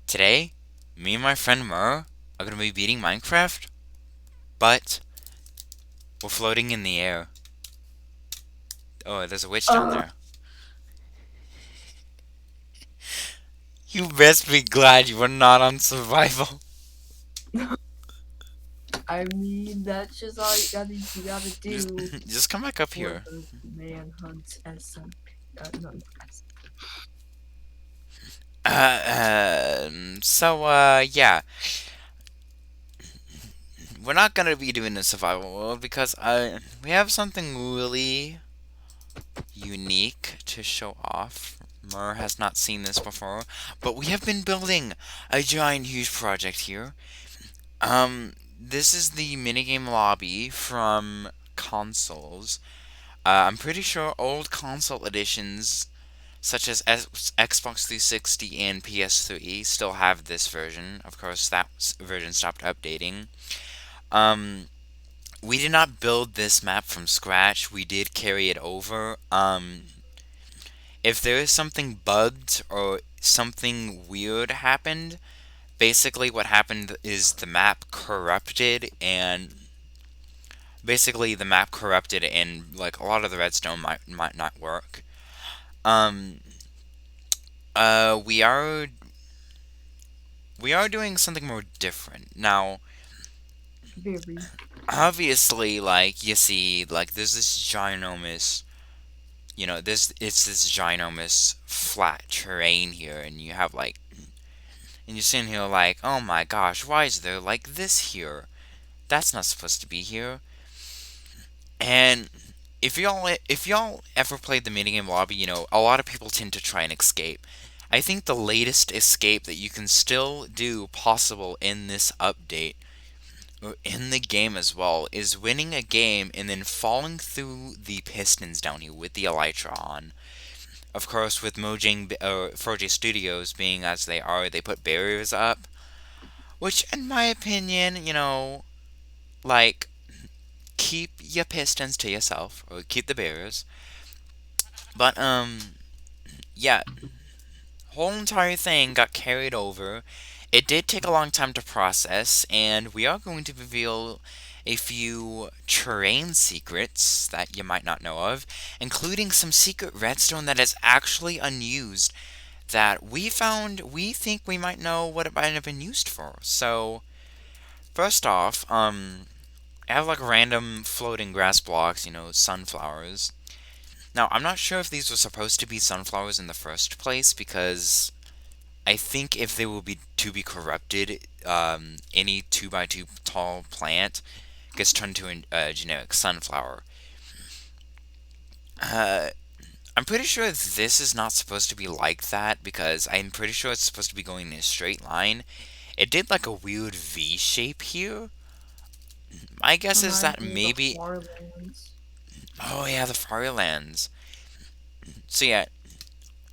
Today, me and my friend Mer are gonna be beating Minecraft, but we're floating in the air. Oh, there's a witch down Uh, there. You best be glad you are not on survival. I mean, that's just all you gotta Just, do just come back up for here. the manhunt SMP. No, S- Yeah, we're not gonna be doing the survival world because we have something really unique to show off. Mer has not seen this before, but we have been building a giant, huge project here. This is the minigame lobby from consoles. I'm pretty sure old console editions, such as Xbox 360 and PS3, still have this version. Of course, that version stopped updating. Um, we did not build this map from scratch. We did carry it over. If there is something bugged or something weird happened, basically what happened is the map corrupted and like a lot of the redstone might not work. Um, uh, we are we are doing something more different now. very. Obviously, like you see, like there's this ginormous, it's this ginormous flat terrain here, and you have like, and you're sitting here like, oh my gosh, why is there like this here? That's not supposed to be here. And if y'all ever played the minigame lobby, a lot of people tend to try and escape. I think the latest escape that you can still do possible in this update, or in the game as well, is winning a game and then falling through the pistons down here with the elytra on. Of course, with Mojang or Froje Studios being as they are, they put barriers up, which, in my opinion, like keep your pistons to yourself or keep the barriers. But yeah, whole entire thing got carried over. It did take a long time to process, and we are going to reveal a few terrain secrets that you might not know of, including some secret redstone that is actually unused that we think we might know what it might have been used for. So, first off, I have like random floating grass blocks, sunflowers. Now, I'm not sure if these were supposed to be sunflowers in the first place because I think if they will be to be corrupted, any 2 by 2 tall plant gets turned to a generic sunflower. Uh, I'm pretty sure this is not supposed to be like that because I'm pretty sure it's supposed to be going in a straight line. It did like a weird V shape here. My guess is that Reminds me of the maybe. Farlands. Oh yeah, the Firelands. So yeah,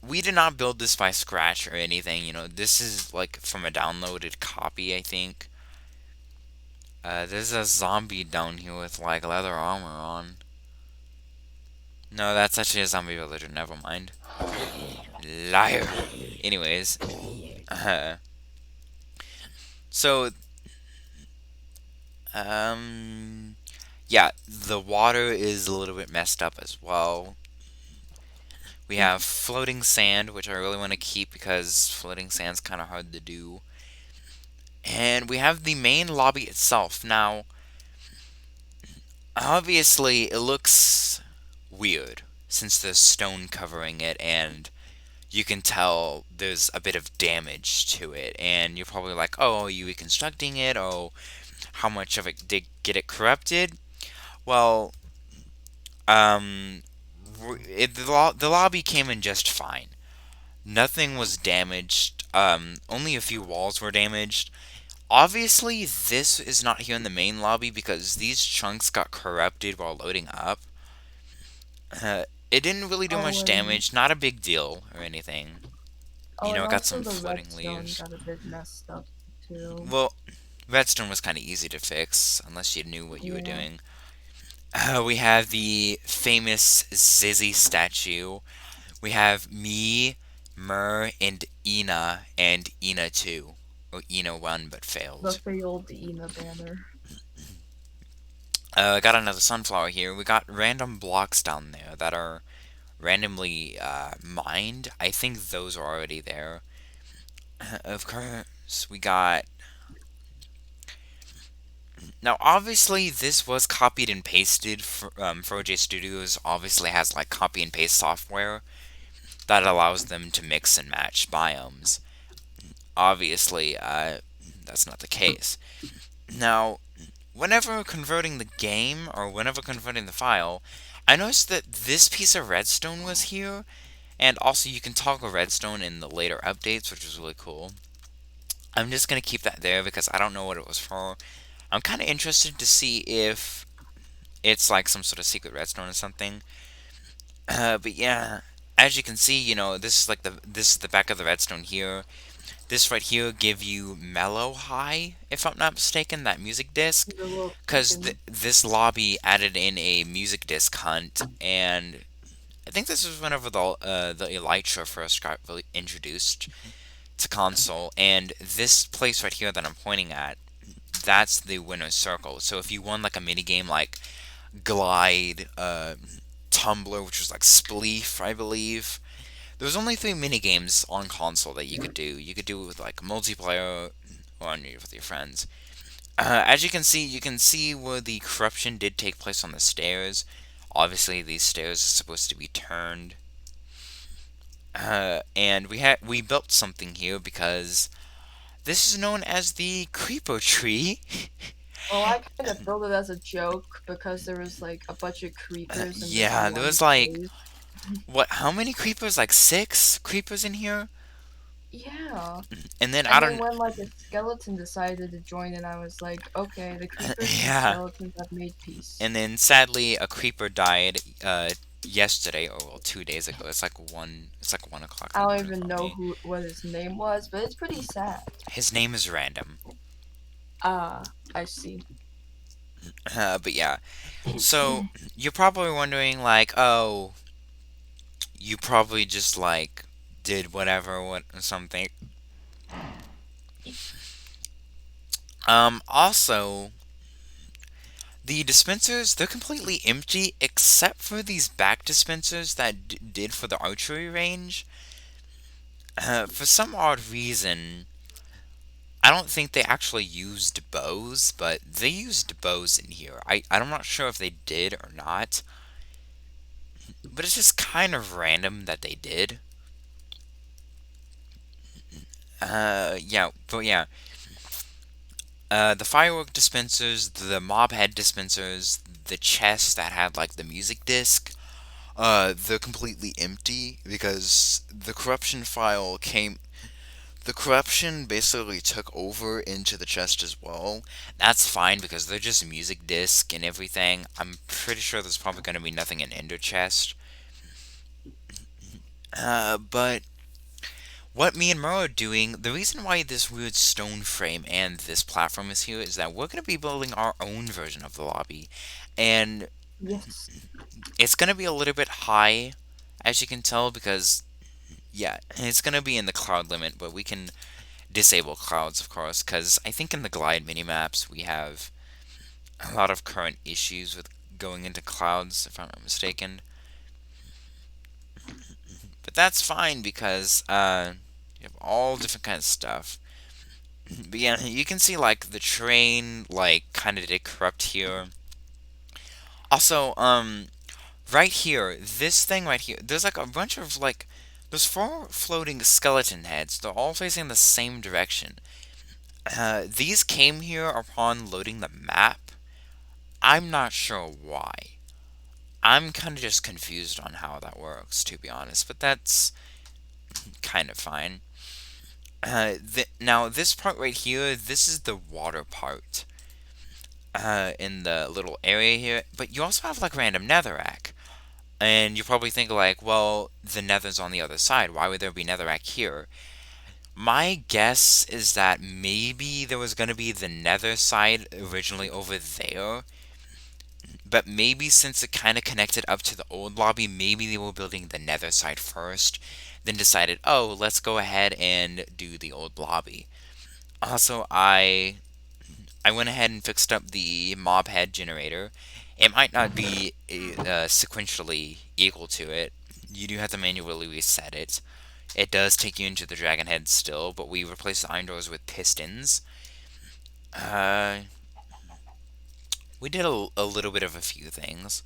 we did not build this by scratch or anything. This is like from a downloaded copy, I think. There's a zombie down here with like leather armor on. No, that's actually a zombie villager. Never mind. Liar. Anyways, uh, so um, yeah, the water is a little bit messed up as well. We have floating sand, which I really want to keep because floating sand's kind of hard to do. And we have the main lobby itself. Now, obviously, it looks weird since there's stone covering it, and you can tell there's a bit of damage to it. And you're probably like, oh, are you reconstructing it? Oh, how much of it did get it corrupted? Well, um, the lobby came in just fine. Nothing was damaged. Only a few walls were damaged. Obviously, this is not here in the main lobby because these chunks got corrupted while loading up. It didn't really do Oh, much and damage, not a big deal or anything. It got also some the floating redstone leaves. got a bit messed up too. Well, redstone was kind of easy to fix unless you knew what you were Yeah. doing. We have the famous Zizzy statue. We have me Mer and Ina 2. Or Ina 1 but The failed. failed Ina banner. I got another sunflower here. We got random blocks down there that are randomly mined. I think those are already there. Of course, we got. Now, obviously, this was copied and pasted. FroJ Studios obviously has like copy and paste software that allows them to mix and match biomes. Obviously, that's not the case. Now, whenever converting the game or whenever converting the file, I noticed that this piece of redstone was here, and also you can toggle redstone in the later updates, which is really cool. I'm just gonna keep that there because I don't know what it was for. I'm kind of interested to see if it's like some sort of secret redstone or something. But yeah, as you can see, this is like this is the back of the redstone here. This right here give you mellow high, if I'm not mistaken, that music disc, The little because chicken. this lobby added in a music disc hunt, and I think this was whenever the Elytra first got really introduced to console, and this place right here that I'm pointing at, that's the winner's circle. So if you won like a mini game like Glide, Tumbler, which was like Spleef, I believe. There was only three mini games on console that you could do. You could do it with like multiplayer or with your friends. As you can see where the corruption did take place on the stairs. Obviously, these stairs are supposed to be turned, and we built something here because this is known as the creeper tree. Well, I kind of built it as a joke because there was like a bunch of creepers in this Yeah, there one was like cave. what? How many creepers? Like six creepers in here, Yeah. and then I And then don't. when like a skeleton decided to join in, I was like, okay, the creepers and the Yeah, skeletons have made peace. and then sadly a creeper died yesterday, or well 2 days ago. It's like 1 o'clock in I the don't morning even for know me. who what his name was, but it's pretty sad. His name is random. Ah, I see. But yeah, so you're probably wondering like, oh, you probably just like did whatever what something. Also, the dispensers, they're completely empty except for these back dispensers that did for the archery range. For some odd reason, I don't think they actually used bows, but they used bows in here. I'm not sure if they did or not, but it's just kind of random that they did. Yeah, but yeah. The firework dispensers, the mob head dispensers, the chest that had like the music disc, they're completely empty because the corruption basically took over into the chest as well. That's fine because they're just music disc and everything. I'm pretty sure there's probably going to be nothing in Ender chest. But what me and Mer are doing, the reason why this weird stone frame and this platform is here is that we're going to be building our own version of the lobby. And Yes. it's going to be a little bit high, as you can tell, because, yeah, it's going to be in the cloud limit, but we can disable clouds, of course, because I think in the glide minimaps we have a lot of current issues with going into clouds, if I'm not mistaken. But that's fine because you have all different kinds of stuff. But yeah, you can see like the train like kind of did corrupt here. Also, right here, this thing right here, there's like a bunch of like there's four floating skeleton heads. They're all facing the same direction. These came here upon loading the map. I'm not sure why. I'm kind of just confused on how that works, to be honest, but that's kind of fine. Now, this part right here, this is the water part in the little area here, but you also have like random netherrack. And you probably think like, well, the nether's on the other side. Why would there be netherrack here? My guess is that maybe there was going to be the nether side originally over there, But maybe since it kind of connected up to the old lobby, maybe they were building the nether side first, then decided, oh, let's go ahead and do the old lobby. Also, I went ahead and fixed up the mob head generator. It might not be sequentially equal to it. You do have to manually reset it. It does take you into the dragon head still, but we replaced the iron doors with pistons. Uh, we did a little bit of a few things.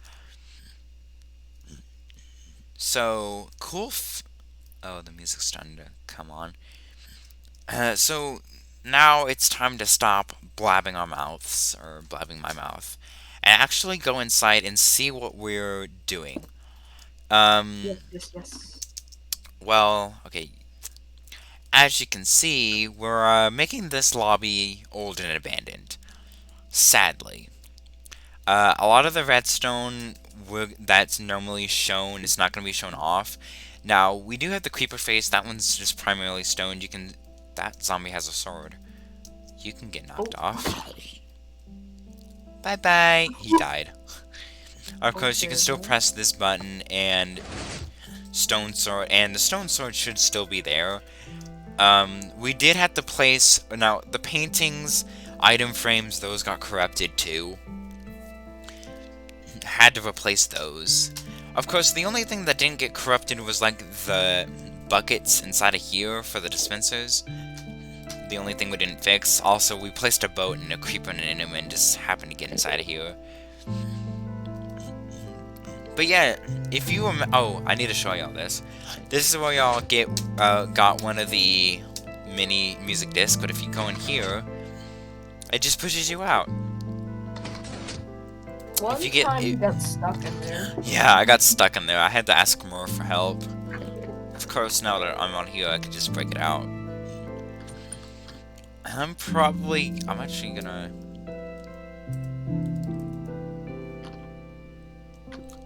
So, oh, the music's starting to come on. So, now it's time to stop blabbing our mouths, or blabbing my mouth, and actually go inside and see what we're doing. Um, Yes, yes, yes. well, okay, as you can see, we're making this lobby old and abandoned. Sadly. A lot of the redstone that's normally shown is not going to be shown off. Now, we do have the creeper face. That one's just primarily stone. You can... That zombie has a sword. You can get knocked Oh, off. Bye-bye. He died. Of course, you can okay still then. press this button and stone sword, and the stone sword should still be there. We did have to place... Now, the paintings, item frames, those got corrupted too. Had to replace those. Of course, the only thing that didn't get corrupted was like the buckets inside of here for the dispensers. The only thing we didn't fix. Also, we placed a boat and a creeper and an enderman just happened to get inside of here. But yeah, if you oh, I need to show y'all this. This is where y'all got one of the mini music discs. But if you go in here, it just pushes you out. If you One get time it, you got stuck in there. yeah, I got stuck in there. I had to ask more for help. Of course, now that I'm on here, I could just break it out. I'm actually gonna...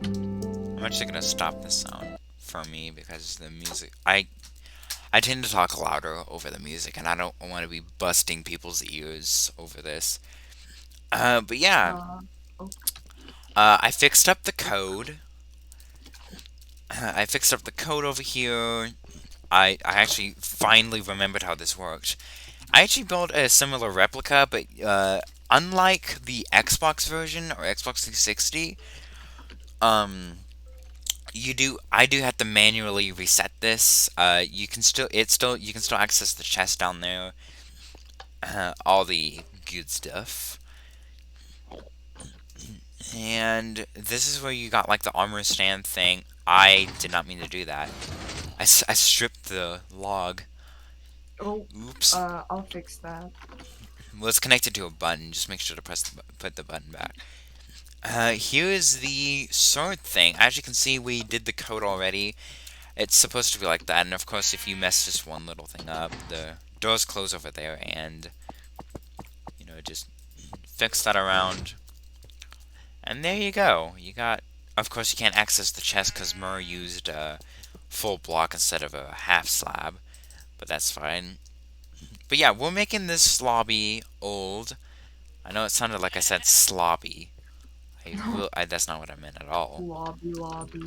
I'm actually gonna stop the sound for me because the music... I tend to talk louder over the music, and I don't want to be busting people's ears over this. But yeah, Uh, oh, I fixed up the code. I fixed up the code over here. I actually finally remembered how this worked. I actually built a similar replica, but unlike the Xbox version or Xbox 360, um, I do have to manually reset this. You can still access the chest down there, all the good stuff. And this is where you got like the armor stand thing. I did not mean to do that. I stripped the log. oh, Oops. I'll fix that. Well, it's connected to a button. Just make sure to put the button back. Here is the sword thing. As you can see, we did the code already. It's supposed to be like that, and of course, if you mess just one little thing up, the doors close over there, and just fix that around. And there you go. You got. Of course, you can't access the chest because Mer used a full block instead of a half slab, but that's fine. But yeah, we're making this lobby old. I know it sounded like I said sloppy. That's not what I meant at all. Lobby, lobby.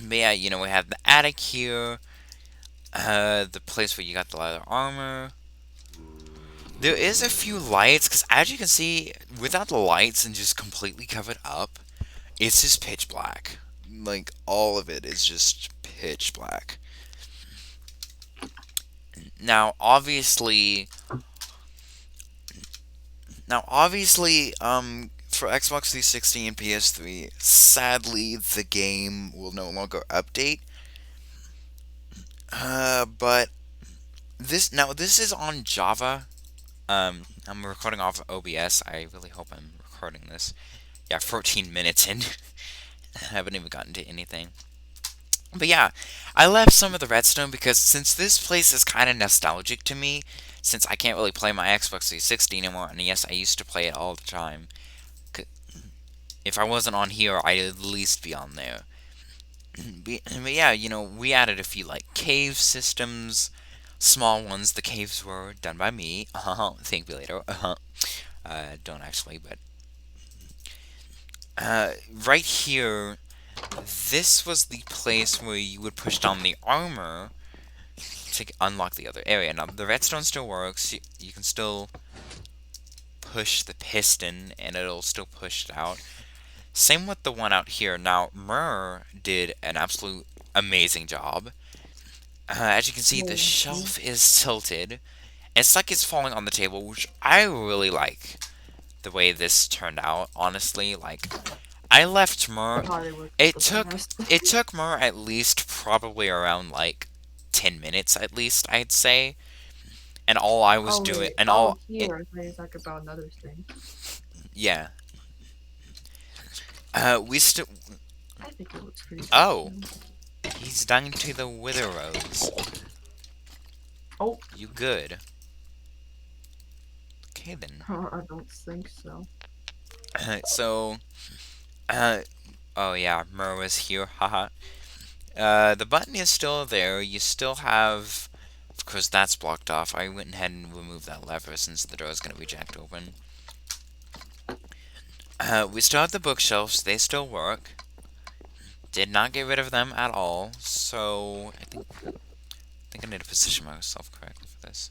But yeah, we have the attic here, the place where you got the leather armor. There is a few lights, because as you can see, without the lights and just completely covered up, it's just pitch black. Like, all of it is just pitch black. Now, obviously, for Xbox 360 and PS3, sadly, the game will no longer update. But this is on Java. I'm recording off of OBS. I really hope I'm recording this. Yeah, 14 minutes in. I haven't even gotten to anything. But yeah, I left some of the redstone because since this place is kind of nostalgic to me, since I can't really play my Xbox 360 anymore, and yes, I used to play it all the time. If I wasn't on here, I'd at least be on there. But yeah, we added a few like cave systems, small ones. The caves were done by me. Thank you later. Don't actually, but right here, this was the place where you would push down the armor to unlock the other area. Now, the redstone still works. You can still push the piston, and it'll still push it out. Same with the one out here. Now, Mer did an absolute amazing job. As you can see, the Thank you. shelf is tilted. It's like it's falling on the table, which I really like the way this turned out, honestly. Like, I left Mer. Thought it was It the took best. it took Mer at least probably around like 10 minutes at least, I'd say. And all I was Oh doing wait. and Oh all it, here, I thought talk about another thing. yeah. We still I think it looks pretty good Oh, too. he's down to the Wither Roads. Oh, You good. Okay then. I don't think so. So, uh oh yeah, Mer was here. Haha. The button is still there. You still have, of course, that's blocked off. I went ahead and removed that lever since the door is going to be jacked open. We still have the bookshelves. They still work. Did not get rid of them at all. So I think I need to position myself correctly for this.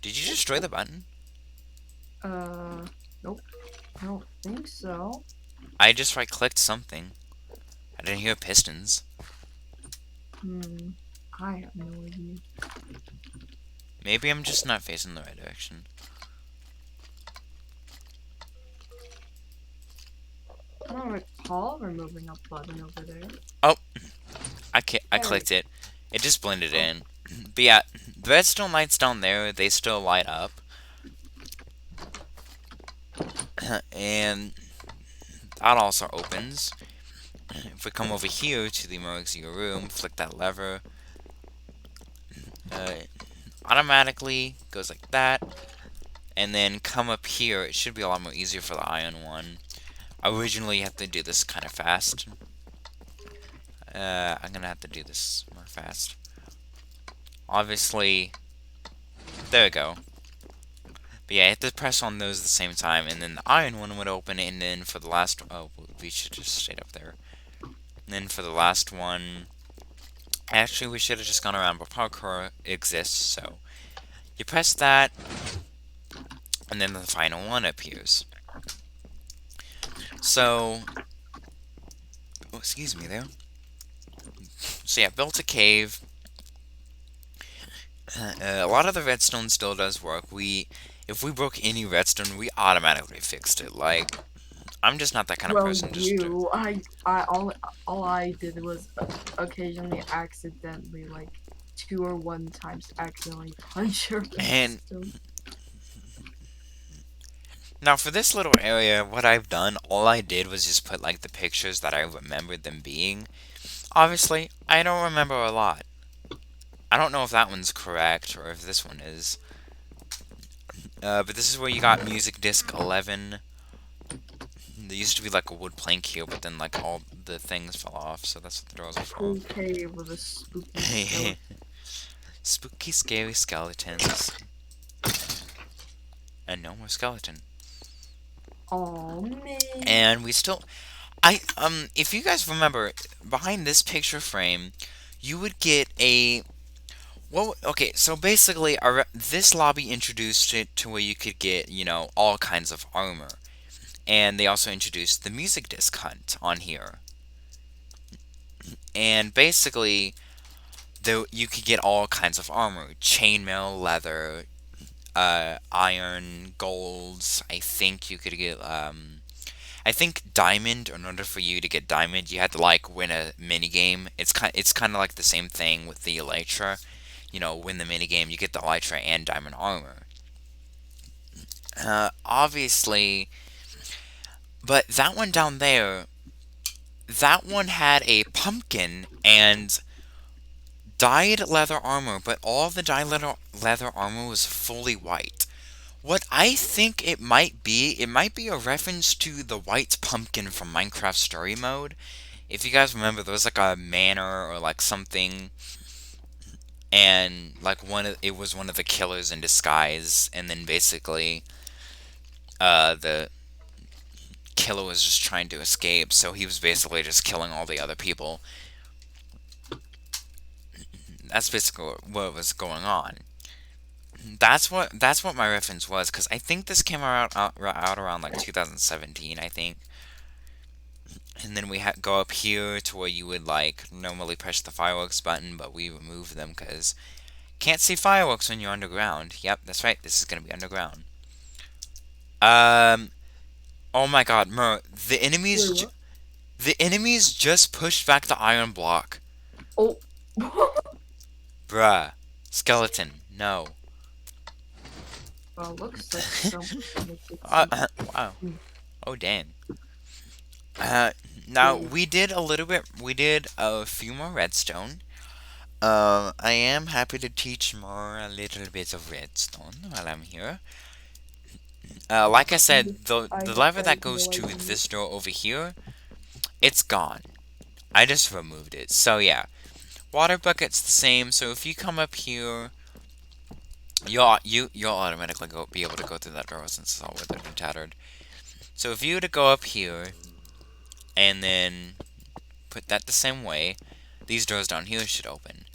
Did you destroy the button? Uh, nope. I don't think so. I just right-clicked something. I didn't hear pistons. Hmm. I have no idea. Maybe I'm just not facing the right direction. I don't recall removing a button over there. Oh, I There we clicked it. It just blended go. in. But yeah, the redstone lights down there, they still light up. And that also opens. If we come over here to the emergency room, flick that lever, uh, automatically goes like that. And then come up here, it should be a lot more easier for the iron one. Originally, you have to do this kind of fast. I'm gonna have to do this more fast. Obviously, there we go. But yeah, you have to press on those at the same time, and then the iron one would open, and then for the last... Oh, we should just stayed up there. And then for the last one... Actually, we should have just gone around, but parkour exists, so... You press that, and then the final one appears. So... Oh, excuse me there. So yeah, built a cave. A lot of the redstone still does work. If we broke any redstone, we automatically fixed it. Like, I'm just not that kind of Well, person. you, all I did was occasionally accidentally, like, 2 or 1 times accidentally punch your And redstone. now for this little area, what I've done, all I did was just put like the pictures that I remembered them being. Obviously, I don't remember a lot. I don't know if that one's correct or if this one is. But this is where you got music disc 11. There used to be like a wood plank here, but then like all the things fell off, so that's what the drawers are for. Okay, with a spooky skeleton. Spooky, scary skeletons. And no more skeleton. Oh man. And we still... if you guys remember, behind this picture frame, you would get a... Well, okay, so basically, this lobby introduced it to where you could get, all kinds of armor. And they also introduced the music disc hunt on here. And basically, you could get all kinds of armor. Chainmail, leather, iron, golds. I think you could get, I think diamond, in order for you to get diamond, you had to, like, win a minigame. It's kind of like the same thing with the elytra. Win the minigame, you get the elytra and diamond armor. Obviously, but that one down there, that one had a pumpkin and dyed leather armor, but all the dyed leather armor was fully white. What I think it might be a reference to the white pumpkin from Minecraft Story Mode. If you guys remember, there was like a manor or like something, and like it was one of the killers in disguise, and then basically, the killer was just trying to escape, so he was basically just killing all the other people. That's basically what was going on. That's what my reference was, because I think this came out around like 2017, I think. And then we go up here to where you would like normally press the fireworks button, but we removed them because can't see fireworks when you're underground. Yep, that's right. This is gonna be underground. Um. Oh my God, Mer, Wait, what? the enemies just pushed back the iron block. Oh. Bruh. Skeleton. No. Looks like someone committed some. Wow. Hmm. Oh damn. Uh. Now Wait. we did a little bit. We did a few more redstone. I am happy to teach more a little bit of redstone while I'm here. Like I said, I the have lever that goes no to idea. this door over here, it's gone. I just removed it. So yeah, water bucket's the same. So if you come up here, you'll automatically be able to go through that door since it's all withered and tattered. So if you were to go up here and then put that the same way, these doors down here should open.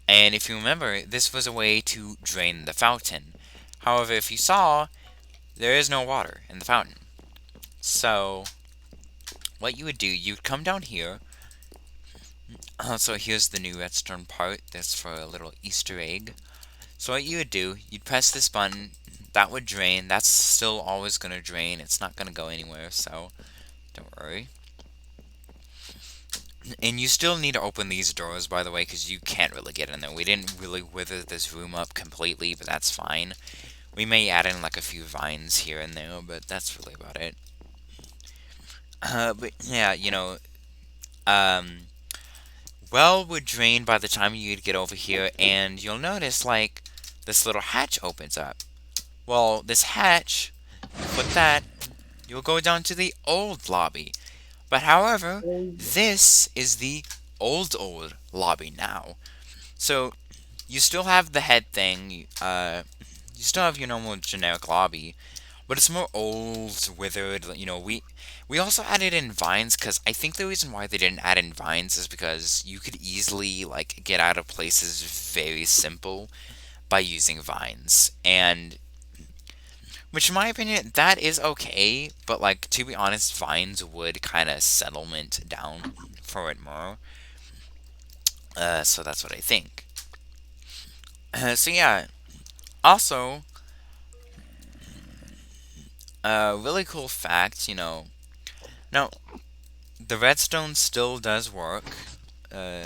And if you remember, this was a way to drain the fountain. However, if you saw, there is no water in the fountain. So what you would do, you'd come down here. So here's the new redstone part. That's for a little Easter egg. So what you would do, you'd press this button. That would drain. That's still always going to drain. It's not going to go anywhere, so don't worry. And you still need to open these doors, by the way, because you can't really get in there. We didn't really wither this room up completely, but that's fine. We may add in like a few vines here and there, but that's really about it. But yeah, um, well would drain by the time you'd get over here, and you'll notice like this little hatch opens up. Well, this hatch, you click that, you'll go down to the old lobby. But however, Oh, this is the old lobby now. So you still have the head thing. You still have your normal generic lobby, but it's more old, withered. We also added in vines because I think the reason why they didn't add in vines is because you could easily like get out of places very simple by using vines, and which in my opinion that is okay. But like to be honest, vines would kind of settlement down for it more. So that's what I think. So yeah. Also, really cool fact. Now the redstone still does work. Uh,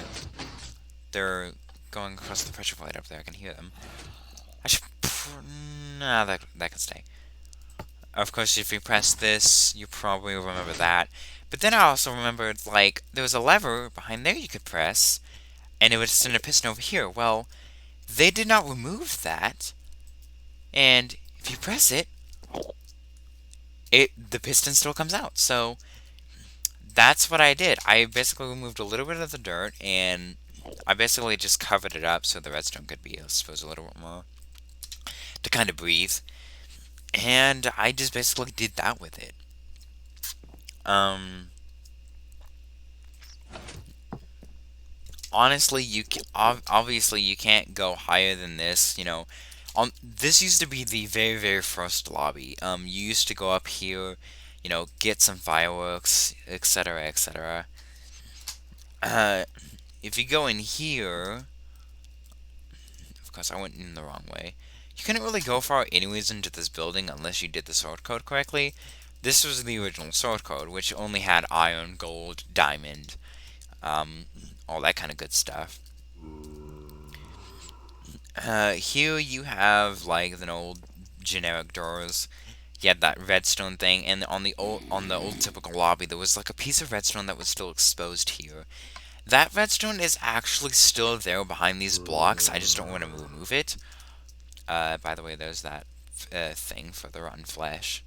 they're going across the pressure plate up there. I can hear them. I should. Nah, that can stay. Of course, if you press this, you probably remember that. But then I also remembered, like, there was a lever behind there you could press, and it would send a piston over here. Well, they did not remove that, and if you press it, the piston still comes out. So that's what I did. I basically removed a little bit of the dirt, and I basically just covered it up so the redstone could be, I suppose, a little bit more to kind of breathe. And I just basically did that with it. Um, Honestly, obviously you can't go higher than this. This used to be the very very first lobby. You used to go up here, get some fireworks, etc., etc. Uh, if you go in here, of course I went in the wrong way. You couldn't really go far anyways into this building unless you did the sword code correctly. This was the original sword code, which only had iron, gold, diamond, um, all that kind of good stuff. Here you have like an old generic doors. You had that redstone thing, and on the old typical lobby, there was like a piece of redstone that was still exposed here. That redstone is actually still there behind these blocks. I just don't want to remove it. By the way, there's that thing for the rotten flesh.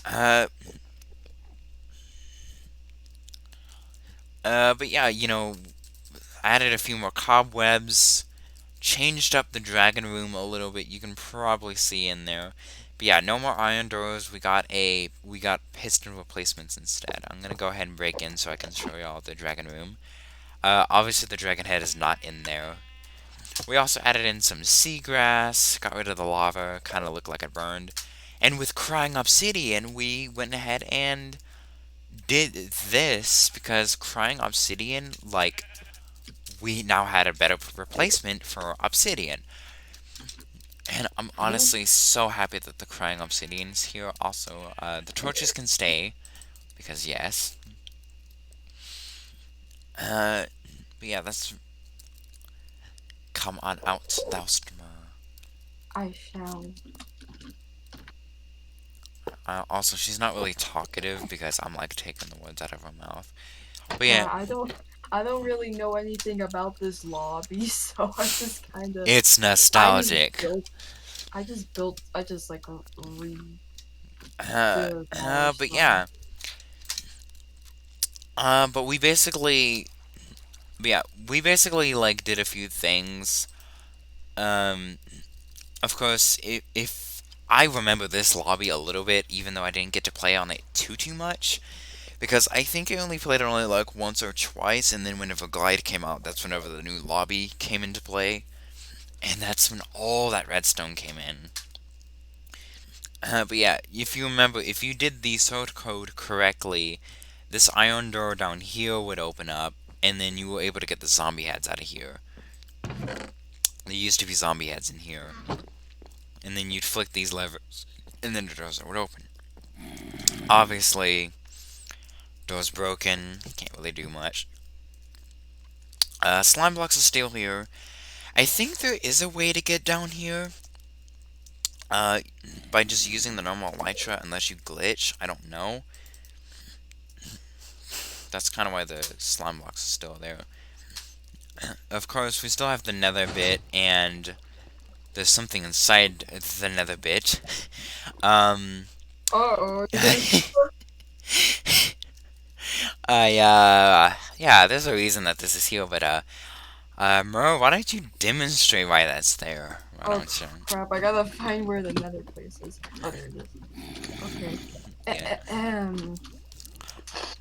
Uh, but yeah, added a few more cobwebs, changed up the dragon room a little bit. You can probably see in there. But yeah, no more iron doors. We got piston replacements instead. I'm gonna go ahead and break in so I can show y'all the dragon room. Obviously the dragon head is not in there. We also added in some seagrass, got rid of the lava, kind of looked like it burned. And with crying obsidian, we went ahead and did this because crying obsidian, like, we now had a better replacement for obsidian. And I'm Cool. honestly so happy that the crying obsidian's here. Also, the torches can stay because yes. Uh, but yeah, that's come on out, thou streamer. I shall. Also, she's not really talkative because I'm like taking the words out of her mouth. But yeah, Yeah, I don't really know anything about this lobby, so I just kind of it's I just nostalgic. built I just like re Uh, demolished but some. yeah, but yeah, we basically like did a few things. Um, of course, if I remember this lobby a little bit, even though I didn't get to play on it too much, because I think I only played it only like once or twice, and then whenever Glide came out, that's whenever the new lobby came into play, and that's when all that redstone came in. But yeah, if you remember, if you did the sort code correctly, this iron door down here would open up, and then you were able to get the zombie heads out of here. There used to be zombie heads in here, and then you'd flick these levers, and then the doors would open. Obviously, door's broken, can't really do much. Slime blocks are still here. I think there is a way to get down here, uh, by just using the normal elytra, unless you glitch. I don't know. That's kind of why the slime blocks are still there. Of course, we still have the nether bit, and there's something inside the nether bit. Um, Uh-oh, there's yeah, there's a reason that this is here, but, Mer, why don't you demonstrate why that's there? Why oh don't you? crap, I gotta find where the nether place is. Oh, there it is. Okay. Yeah. Ahem.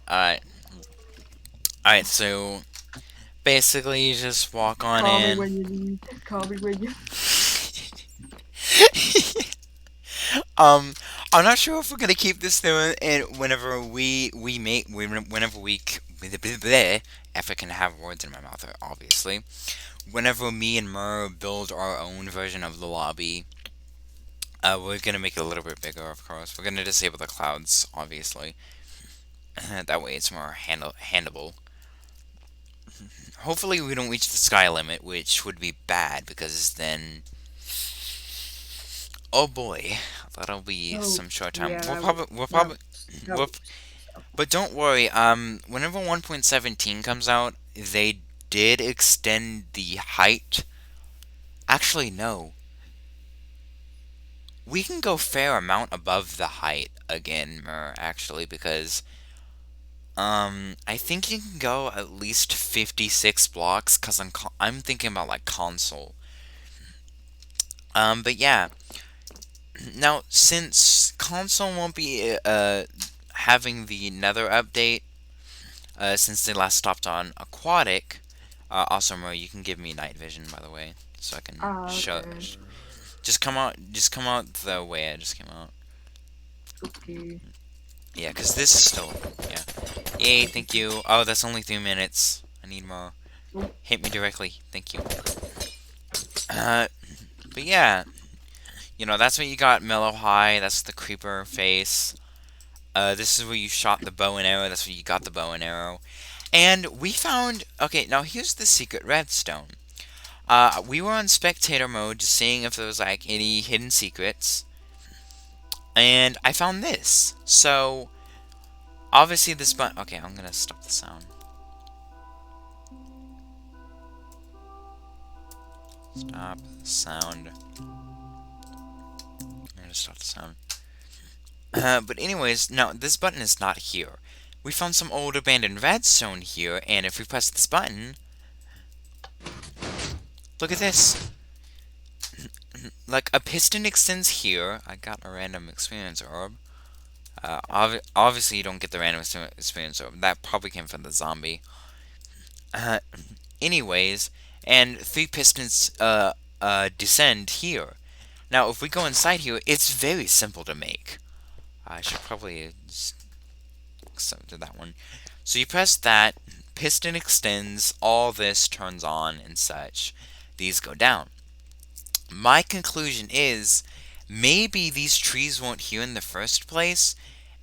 Alright, alright, so, basically, you just walk on Call me in. when you need. Call me when you. Um, I'm not sure if we're gonna keep this doing, and whenever we make whenever we bleh, if I can have words in my mouth, obviously. Whenever me and Mer build our own version of the lobby, we're gonna make it a little bit bigger. Of course, we're gonna disable the clouds, obviously. That way, it's more handleable. Hopefully, we don't reach the sky limit, which would be bad because then, oh boy, that'll be Oh, some short time. yeah, We'll that would. probably, we'll That probably, that we'll would suck. But don't worry, whenever 1.17 comes out, they did extend the height. Actually, no. We can go fair amount above the height again, Mer, actually, because, I think you can go at least 56 blocks, because I'm thinking about, like, console. But yeah. Now, since console won't be, having the nether update, since they last stopped on aquatic. Also, Mo, you can give me night vision, by the way, so I can Ah, show. okay. Just come out the way I just came out. Okay. Yeah, cause this is still. Yeah. Yay! Thank you. Oh, that's only 3 minutes. I need more. Oh, Hit me directly. Thank you. Uh, but yeah, that's what you got. Mellow high. That's the creeper face. This is where you shot the bow and arrow. That's where you got the bow and arrow. And we found. Okay, now here's the secret redstone. We were on spectator mode, just seeing if there was like any hidden secrets, and I found this. So obviously this button. Okay, I'm gonna stop the sound. Stop the sound. I'm gonna stop the sound. But anyways, no, this button is not here. We found some old abandoned redstone here, and if we press this button, look at this. like a piston extends here. I got a random experience orb. Obviously, you don't get the random experience orb. That probably came from the zombie. Uh, anyways, and three pistons descend here. Now, if we go inside here, it's very simple to make. I should probably do that one. So you press that, piston extends, all this turns on and such. These go down. My conclusion is maybe these trees weren't here in the first place,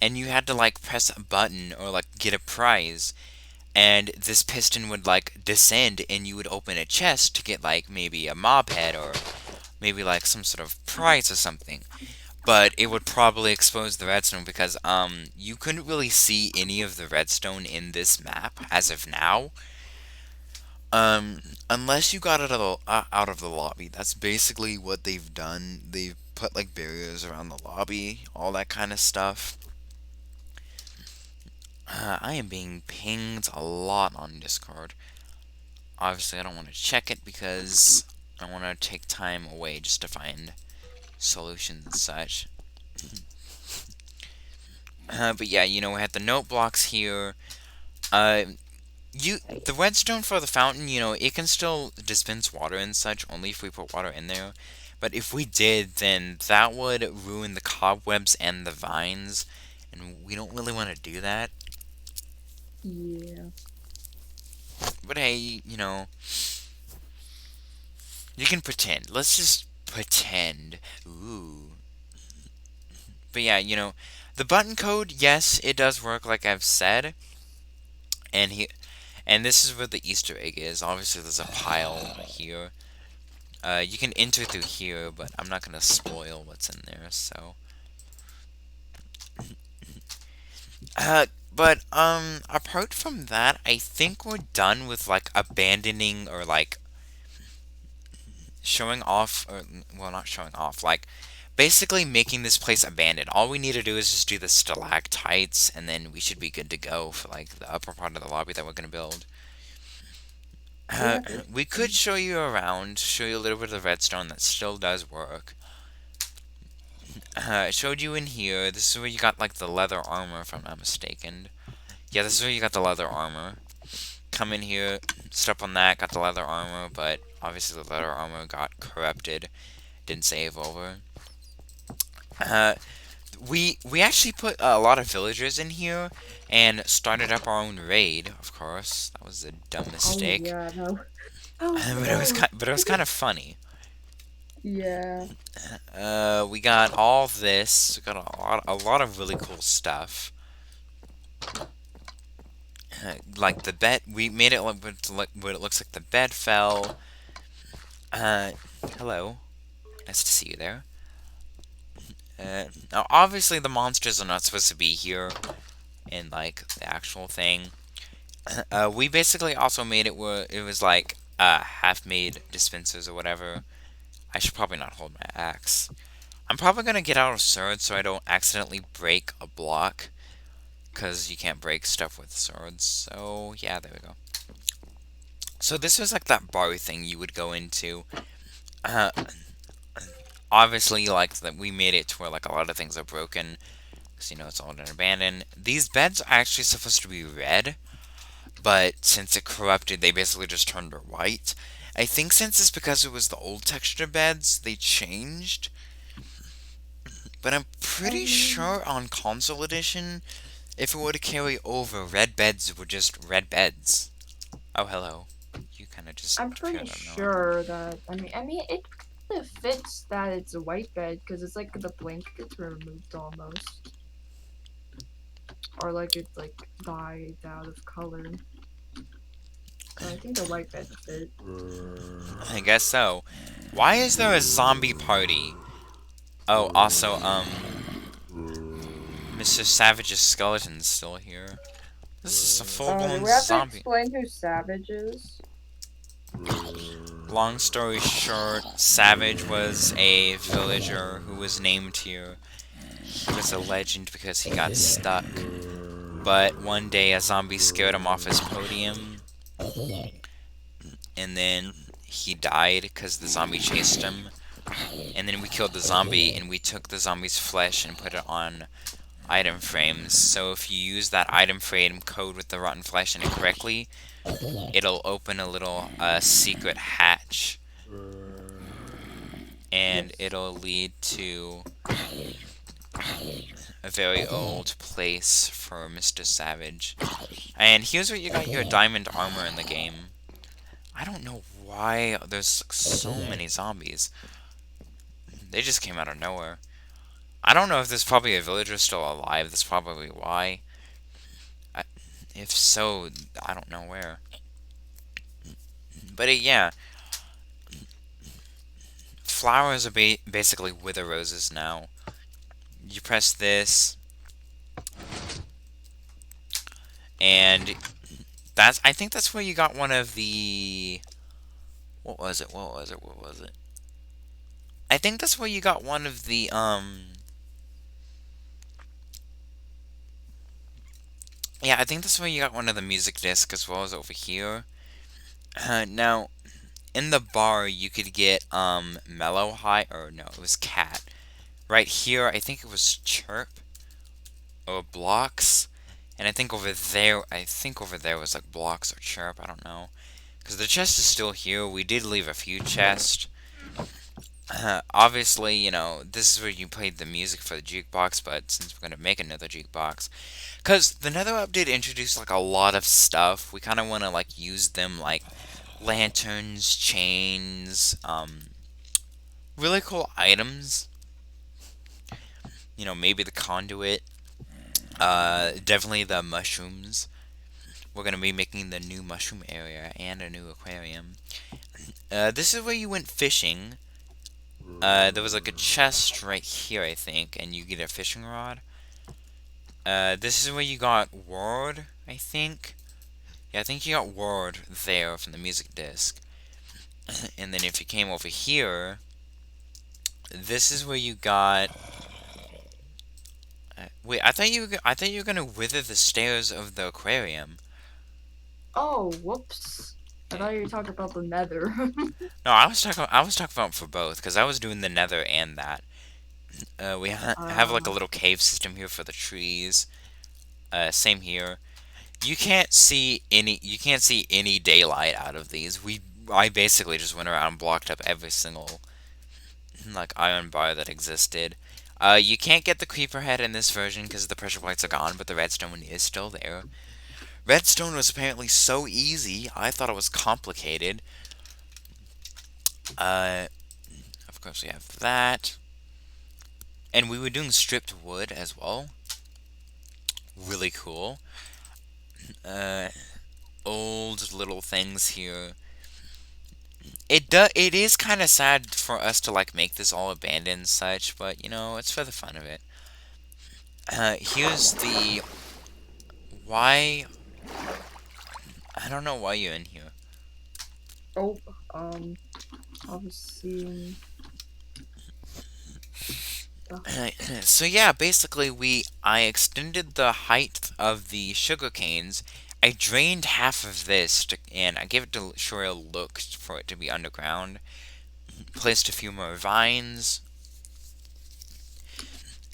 and you had to like press a button or like get a prize, and this piston would like descend, and you would open a chest to get like maybe a mob head or maybe like some sort of prize or something. But it would probably expose the redstone because you couldn't really see any of the redstone in this map as of now. Unless you got it out of the lobby. That's basically what they've done. They've put like barriers around the lobby, all that kind of stuff. I am being pinged a lot on Discord. Obviously, I don't want to check it because I want to take time away just to find solutions and such. But yeah, we had the note blocks here. Uh, the redstone for the fountain, it can still dispense water and such only if we put water in there. But if we did, then that would ruin the cobwebs and the vines, and we don't really want to do that. Yeah. But hey, you can pretend. Let's just pretend. Ooh. But yeah, the button code, yes, it does work like I've said. And this is where the Easter egg is. Obviously, there's a pile here. You can enter through here, but I'm not gonna spoil what's in there. So, apart from that, I think we're done with like abandoning or like showing off, or well, not showing off, like basically making this place abandoned. All we need to do is just do the stalactites, and then we should be good to go for like the upper part of the lobby that we're gonna build. Uh, Yeah. we could show you around, show you a little bit of the redstone that still does work. I showed you in here. This is where you got like the leather armor, if I'm not mistaken. Yeah, this is where you got the leather armor. Come in here, step on that, got the leather armor, but obviously the leather armor got corrupted. Didn't save over. Uh, we actually put a lot of villagers in here and started up our own raid. Of course, that was a dumb Oh mistake, yeah, no. Oh but it was kind of funny. yeah. We got all this. We got a lot of really cool stuff. Like the bed, we made it look what it looks like. The bed fell. Uh, hello, nice to see you there. Now obviously the monsters are not supposed to be here in like the actual thing. We basically also made it where it was like half-made dispensers or whatever. I should probably not hold my axe. I'm probably gonna get out of swords so I don't accidentally break a block, because you can't break stuff with swords. So yeah, there we go. So this was like that bar thing you would go into. Uh, Obviously, like that, we made it to where like a lot of things are broken, because it's old and abandoned. These beds are actually supposed to be red, but since it corrupted, they basically just turned to white. I think since it's because it was the old texture beds, they changed. But I'm pretty Um, sure on console edition, if it were to carry over, red beds were just red beds. Oh, hello. You kind of just I'm pretty appeared out of nowhere. sure that I mean it kind of fits that it's a white bed because it's like the blankets were removed almost, or like it's like dyed out of color. So I think the white bed fit. I guess so. Why is there a zombie party? Oh, also, Mr. Savage's skeleton's still here. This is a Do full-blown we have to zombie. explain who Savage is? Long story short, Savage was a villager who was named here. He was a legend because he got stuck. But one day a zombie scared him off his podium, and then he died because the zombie chased him. and then we killed the zombie, and we took the zombie's flesh and put it on item frames. So if you use that item frame code with the rotten flesh in it correctly, it'll open a little secret hatch, and Yes. it'll lead to a very old place for Mr. Savage. And here's where you got your diamond armor in the game. I don't know why there's like, so many zombies. They just came out of nowhere. I don't know if there's probably a villager still alive. That's probably why. I, if so, I don't know where. But yeah, flowers are basically wither roses now. You press this, and I think that's where you got one of the. What was it? What was it? What was it? I think that's where you got one of the. Yeah, I think that's where you got one of the music discs as well as over here. Now, in the bar, you could get mellow high, or no, it was cat. Right here, I think it was chirp or blocks, and I think over there was like blocks or chirp. I don't know, because the chest is still here. We did leave a few chests. Obviously, this is where you played the music for the jukebox, but since we're gonna make another jukebox, because the Nether update introduced like a lot of stuff, we kind of want to like use them like lanterns, chains, really cool items. Maybe the conduit. Definitely the mushrooms. We're gonna be making the new mushroom area and a new aquarium. This is where you went fishing. There was like a chest right here, I think, and you get a fishing rod. This is where you got word, I think. Yeah, I think you got word there from the music disc. And then if you came over here, this is where you got. Wait, I thought you were gonna wither the stairs of the aquarium. Oh, whoops. I Okay. thought you were talking about the nether. No, I was talking about for both because I was doing the nether and that. We have like a uh, little cave system here for the trees. Same here. You can't see any daylight out of these. I basically just went around and blocked up every single like iron bar that existed. You can't get the creeper head in this version because the pressure plates are gone, but the redstone is still there. Redstone was apparently so easy. I thought it was complicated. Uh, of course we have that, and we were doing stripped wood as well. Really cool. Uh, old little things here. It is kind of sad for us to like make this all abandoned and such, but it's for the fun of it. Here's the why. I don't know why you're in here. oh, um, I was seeing the. So yeah, basically I extended the height of the sugar canes. I drained half of this and I gave it to sure a look for it to be underground. Placed a few more vines,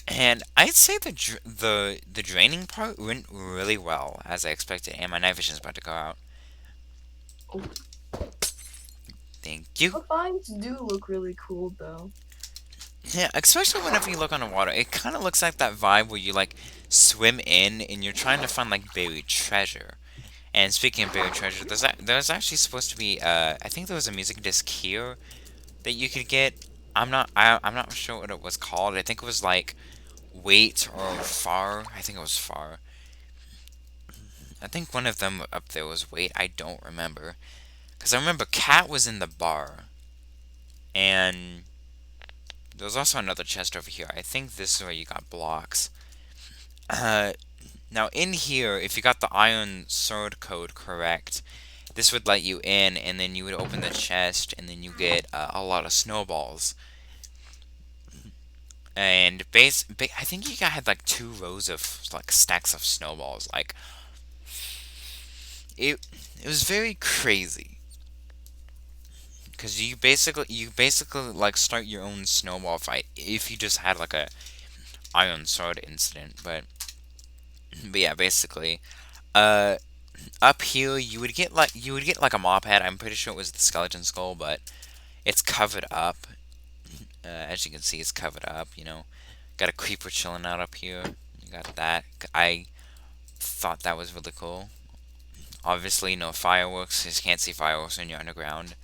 and I'd say the draining part went really well as I expected. And my night vision is about to go out. Oh, Thank you. the vines do look really cool though. Yeah, especially whenever you look underwater, it kind of looks like that vibe where you like swim in and you're trying to find like buried treasure. And speaking of buried treasure, there's actually supposed to be I think there was a music disc here that you could get. I'm not sure what it was called. I think it was like Wait or Far. I think it was Far. I think one of them up there was Wait. I don't remember because I remember Cat was in the bar, and there was also another chest over here. I think this is where you got blocks. Uh, Now in here, if you got the iron sword code correct, this would let you in, and then you would open the chest, and then you get a lot of snowballs. And I think you got had like 2 rows of like stacks of snowballs. Like it was very crazy Because you basically like start your own snowball fight if you just had like a iron sword incident. But yeah, basically, uh, up here you would get like a mob head. I'm pretty sure it was the skeleton skull, but it's covered up. As you can see, it's covered up. Got a creeper chilling out up here. You got that. I thought that was really cool. Obviously, no fireworks. You just can't see fireworks when you're underground.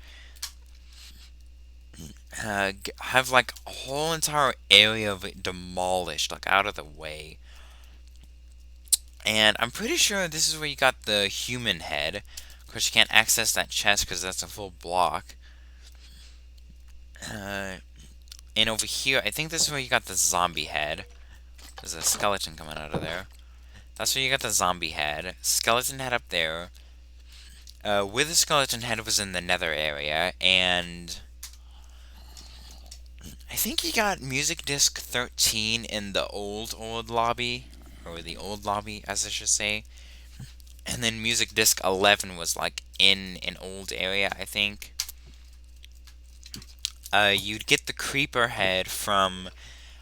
Have like a whole entire area of it demolished, like out of the way. And I'm pretty sure this is where you got the human head. Of course, you can't access that chest because that's a full block. Uh, and over here, I think this is where you got the zombie head. There's a skeleton coming out of there. That's where you got the zombie head. Skeleton head up there. Where the skeleton head was in the nether area, and I think you got music disc 13 in the old lobby, or the old lobby, as I should say. And then music disc 11 was like in an old area, I think. You'd get the creeper head from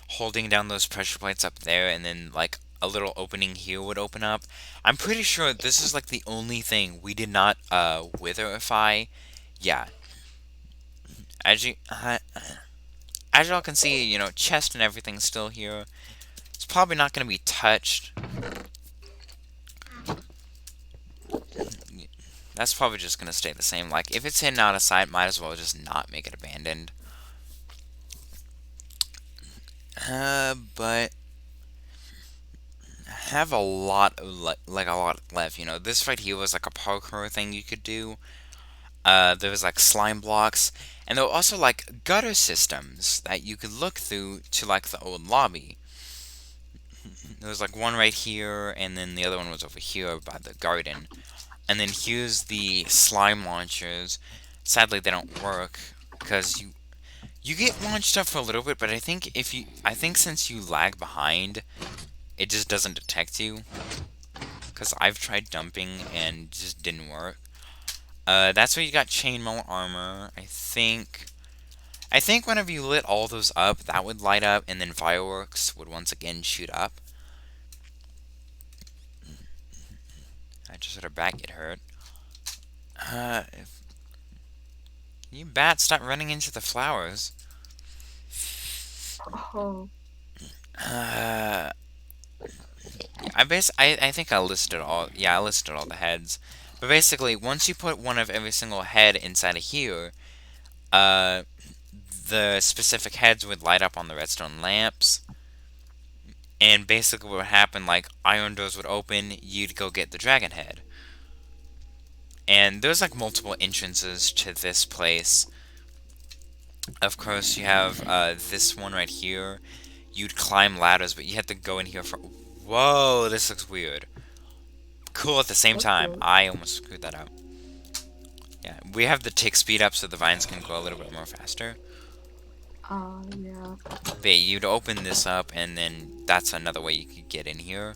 holding down those pressure plates up there, and then like a little opening here would open up. I'm pretty sure this is like the only thing we did not witherify. Yeah, as you as y'all can see, chest and everything's still here. It's probably not gonna be touched. That's probably just gonna stay the same. Like if it's hidden out of sight, might as well just not make it abandoned. But I have a lot of like a lot left. This right here was like a parkour thing you could do. There was like slime blocks, and there were also like gutter systems that you could look through to like the old lobby. There was like one right here, and then the other one was over here by the garden. And then here's the slime launchers. Sadly, they don't work because you get launched up for a little bit, but I think since you lag behind, it just doesn't detect you. Because I've tried dumping and it just didn't work. That's where you got chainmail armor. I think whenever you lit all those up, that would light up, and then fireworks would once again shoot up. I just heard her back get hurt. If you bats stop running into the flowers. Oh, Uh, I think I listed all. Yeah, I listed all the heads. But basically, once you put one of every single head inside of here, uh, the specific heads would light up on the redstone lamps. And basically, what would happen, like iron doors would open, you'd go get the dragon head. And there's like multiple entrances to this place. Of course, you have this one right here. You'd climb ladders, but you had to go in here for. Whoa, this looks weird. Cool at the same that's time. cool. I almost screwed that up. Yeah, we have the tick speed up so the vines can grow a little bit more faster. Yeah. But you'd open this up, and then that's another way you could get in here.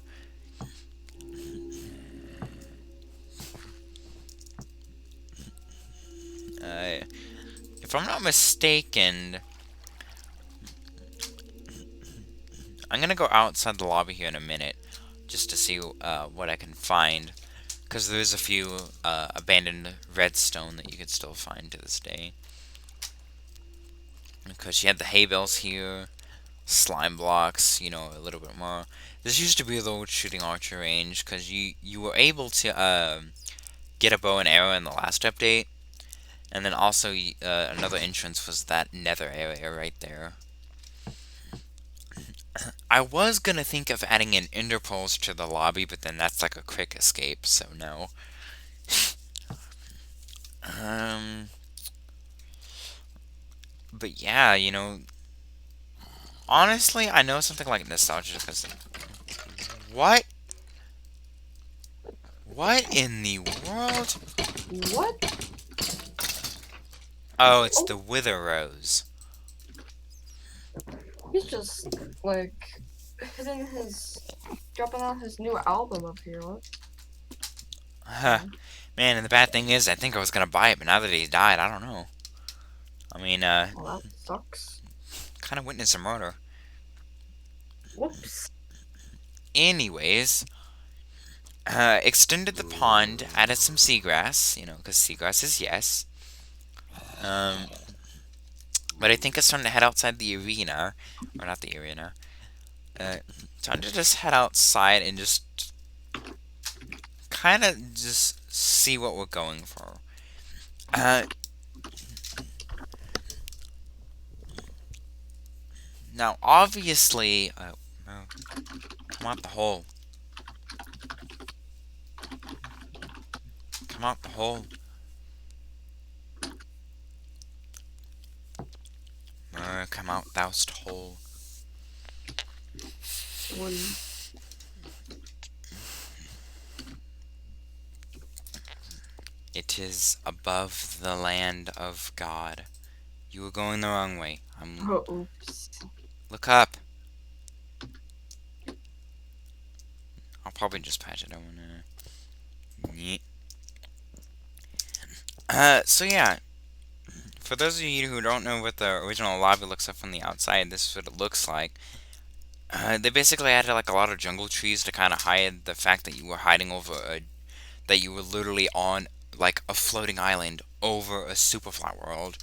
Uh, if I'm not mistaken, I'm gonna go outside the lobby here in a minute, just to see what I can find. Because there's a few abandoned redstone that you could still find to this day. Because you had the hay bales here, slime blocks, a little bit more. This used to be the old shooting archer range, because you were able to get a bow and arrow in the last update. And then also another entrance was that nether area right there. I was gonna think of adding an ender pearls to the lobby, but then that's like a quick escape, so no. Um, but yeah, honestly, I know something like nostalgia because what? What in the world? What? Oh, it's Oh, the Wither Rose. he's just like hitting his, dropping out his new album up here. What? Huh. Man, and the bad thing is, I think I was gonna buy it, but now that he died, I don't know. I mean, Well, that sucks. kind of witnessed a murder. Whoops. Anyways, extended the pond, added some seagrass, because seagrass is yes. Um, but I think it's time to head outside the arena, or not the arena. Time to just head outside and just kind of just see what we're going for. Uh, Now, obviously, oh, come out the hole. Come out the hole. Come out thou'st hole. One. It is above the land of God. You were going the wrong way. Oh, oops. Look up. I'll probably just patch it. I wanna. So yeah. For those of you who don't know what the original lobby looks like from the outside, this is what it looks like. They basically added like a lot of jungle trees to kind of hide the fact that you were hiding over that you were literally on like a floating island over a super flat world.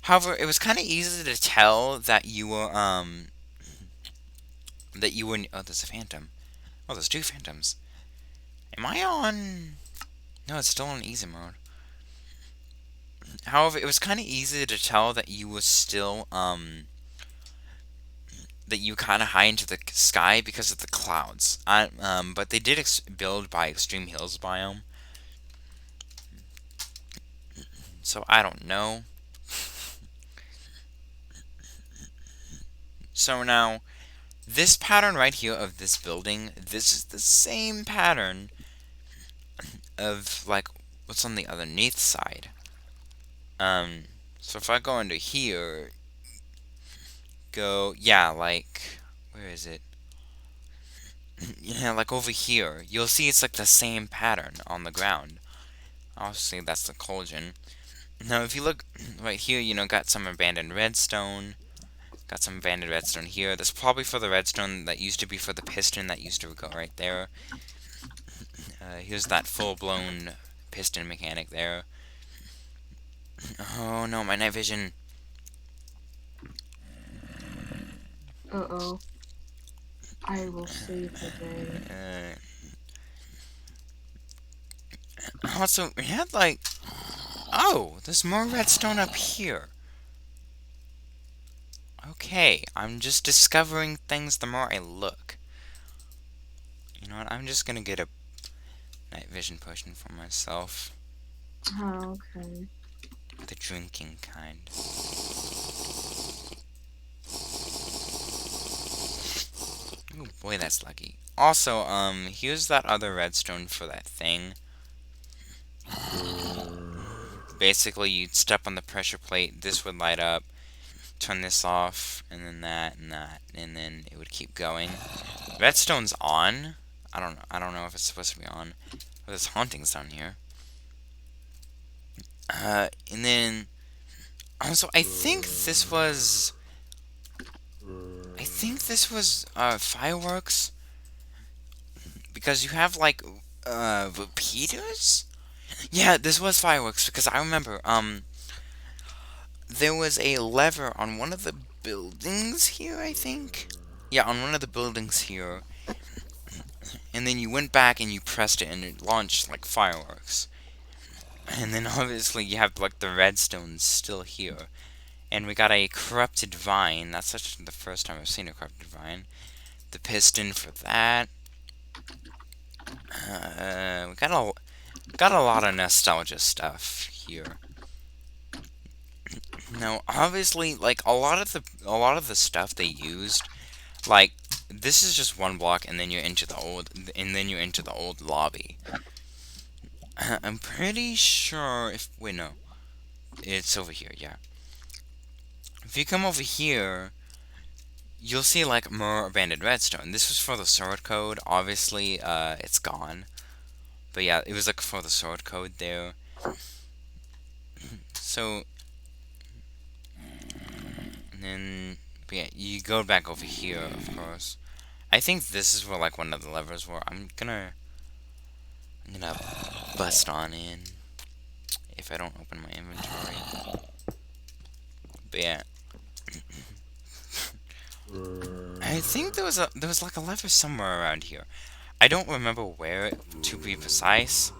However, it was kind of easy to tell that you were. Oh, there's a phantom. Oh, there's two phantoms. Am I on? No, it's still on easy mode. However, it was kind of easy to tell that you were still that you kind of high into the sky because of the clouds. But they did build by extreme hills biome, so I don't know. So now, this pattern right here of this building, this is the same pattern of like what's on the underneath side. Um, so if I go into here, yeah, like where is it? Yeah, like over here, you'll see it's like the same pattern on the ground. Obviously, that's the cauldron. Now, if you look right here, got some abandoned redstone. Got some abandoned redstone here. That's probably for the redstone that used to be for the piston that used to go right there. Here's that full-blown piston mechanic there. Oh no, my night vision. Uh-oh. I will save the day. Also, we had like... Oh, there's more redstone up here. Okay, I'm just discovering things the more I look. You know what, I'm just gonna get a night vision potion for myself. Oh, okay. The drinking kind. Oh boy, that's lucky. Also, here's that other redstone for that thing. Basically, you'd step on the pressure plate, this would light up, turn this off, and then that, and then it would keep going. Redstone's on. I don't know if it's supposed to be on. But there's hauntings down here. And then also I think this was fireworks because you have like repeaters. Yeah, this was fireworks because I remember there was a lever on one of the buildings here, I think. Yeah, on one of the buildings here. And then you went back and you pressed it and it launched like fireworks. And then obviously you have like the redstone still here. And we got a corrupted vine. That's actually the first time I've seen a corrupted vine. The piston for that. We got a lot of nostalgia stuff here. Now, obviously, like a lot of the stuff they used, like this is just one block, and then you're into the old lobby. I'm pretty sure if wait no, it's over here. Yeah, if you come over here, you'll see like more abandoned redstone. This was for the sword code. Obviously, it's gone. But yeah, it was like for the sword code there. So then, but yeah, you go back over here, of course. I think this is where like one of the levers were. I'm gonna bust on in if I don't open my inventory. But yeah, I think there was like a lever somewhere around here. I don't remember where to be precise.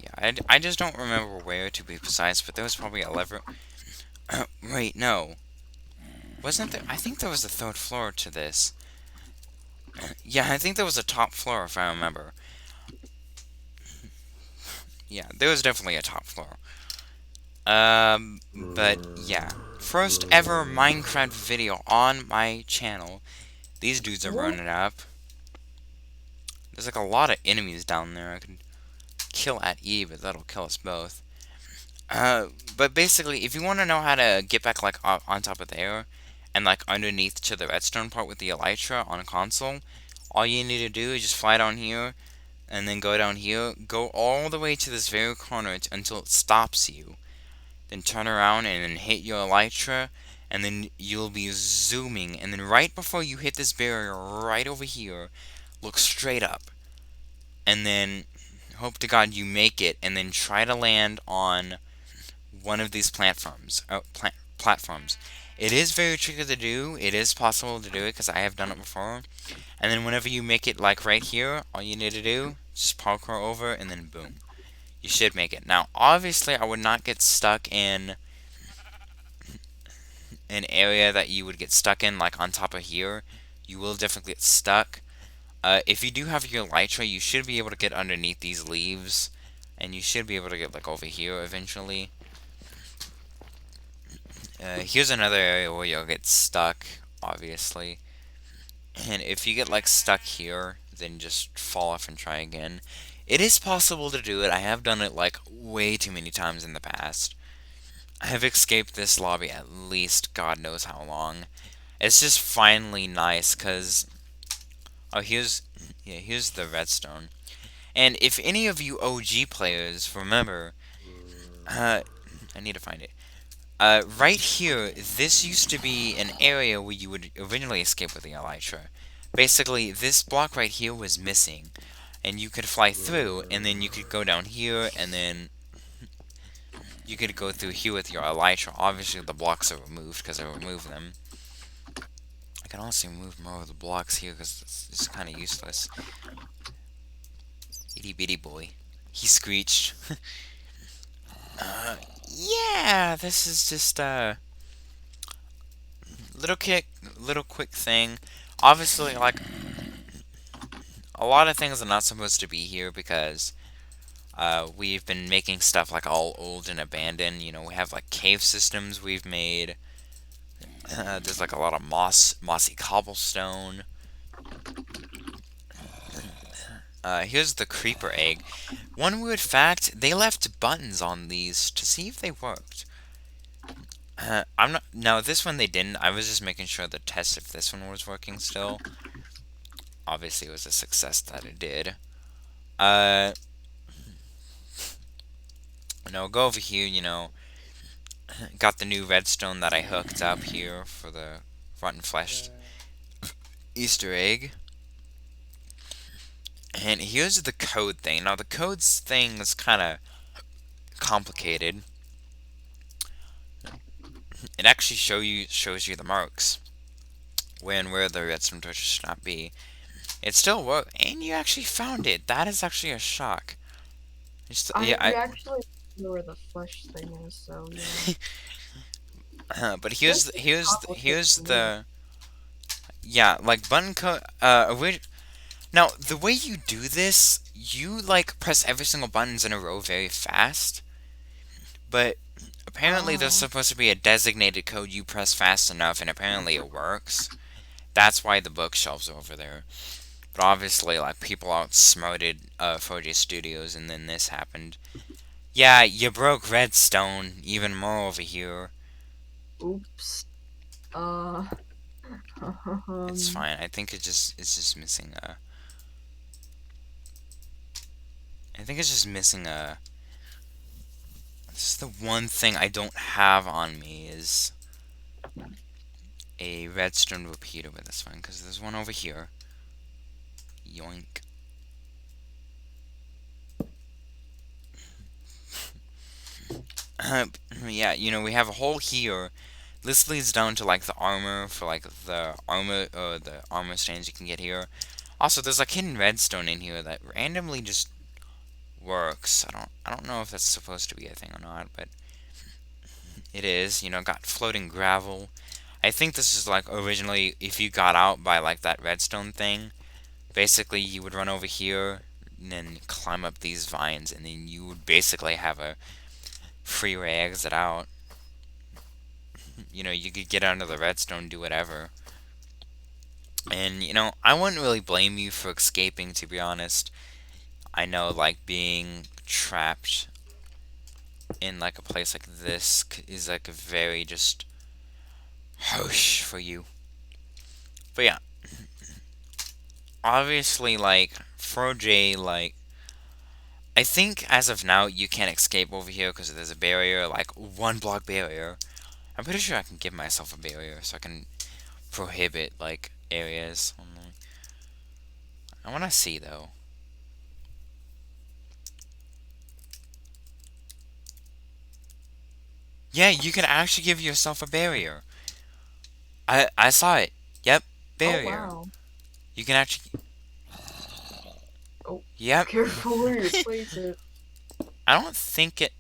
Yeah, I just don't remember where to be precise, but there was probably a lever. Wait, no. Wasn't there? I think there was a third floor to this. Yeah, I think there was a top floor if I remember. Yeah, there was definitely a top floor. But yeah. First ever Minecraft video on my channel. These dudes are What? running up. There's like a lot of enemies down there. I could kill at E, but that'll kill us both. Uh, but basically, if you want to know how to get back like on top of there, and like underneath to the redstone part with the elytra on a console, all you need to do is just fly down here, and then go down here, go all the way to this very corner until it stops you. Then turn around and then hit your elytra, and then you'll be zooming. And then right before you hit this barrier right over here, look straight up, and then hope to God you make it, and then try to land on one of these platforms. It is very tricky to do. It is possible to do it because I have done it before. And then whenever you make it like right here, all you need to do is just parkour over and then boom. You should make it. Now, obviously, I would not get stuck in an area that you would get stuck in, like on top of here. You will definitely get stuck. If you do have your elytra, you should be able to get underneath these leaves, and you should be able to get like over here eventually. Here's another area where you'll get stuck, obviously. And if you get like stuck here, then just fall off and try again. It is possible to do it. I have done it like way too many times in the past. I have escaped this lobby at least God knows how long. It's just finally nice because oh here's the redstone. And if any of you OG players remember, I need to find it. Right here, this used to be an area where you would originally escape with the elytra. Basically, this block right here was missing, and you could fly through, and then you could go down here, and then you could go through here with your elytra. Obviously, the blocks are removed because I removed them. I can also remove more of the blocks here because it's kind of useless. Itty bitty boy. He screeched. uh, yeah, this is just little quick thing. Obviously, like a lot of things are not supposed to be here because we've been making stuff like all old and abandoned. You know, we have like cave systems we've made. There's like a lot of mossy cobblestone. Here's the creeper egg. One weird fact: they left buttons on these to see if they worked. I'm not. No, this one they didn't. I was just making sure to test if this one was working still. Obviously, it was a success that it did. Uh, no, go over here. You know, got the new redstone that I hooked up here for the rotten flesh Easter egg. And here's the code thing. Now the codes thing is kind of complicated. It actually shows you the marks when where the redstone torches should not be. It still worked, and you actually found it. That is actually a shock. Yeah, I actually know where the flesh thing is, so yeah. but This is complicated here's for me. the yeah like button code. Now the way you do this, you like press every single buttons in a row very fast, but apparently there's Oh, supposed to be a designated code you press fast enough, and apparently it works. That's why the bookshelves are over there. But obviously, like, people outsmarted 4J Studios, and then this happened. Yeah, you broke Redstone, even more over here. oops. Uh, It's um, fine. I think it's just missing a. I think it's just missing a. This is the one thing I don't have on me is a redstone repeater, but that's fine because there's one over here. Yoink. Yeah, we have a hole here. This leads down to like the armor for like the armor stands you can get here. Also, there's like hidden redstone in here that randomly just works. I don't know if that's supposed to be a thing or not, but it is. Got floating gravel. I think this is like originally if you got out by like that redstone thing, basically you would run over here and then climb up these vines and then you would basically have a freeway exit out. You could get under the redstone, do whatever. And I wouldn't really blame you for escaping, to be honest. I know like being trapped in like a place like this is like a very just harsh for you. But yeah, obviously like for J like I think as of now you can't escape over here because there's a barrier, like 1 block barrier. I'm pretty sure I can give myself a barrier so I can prohibit like areas. I want to see though. Yeah, you can actually give yourself a barrier. I saw it. Yep, Oh barrier. wow. You can actually. Oh, Yep. careful where you place it. I don't think it.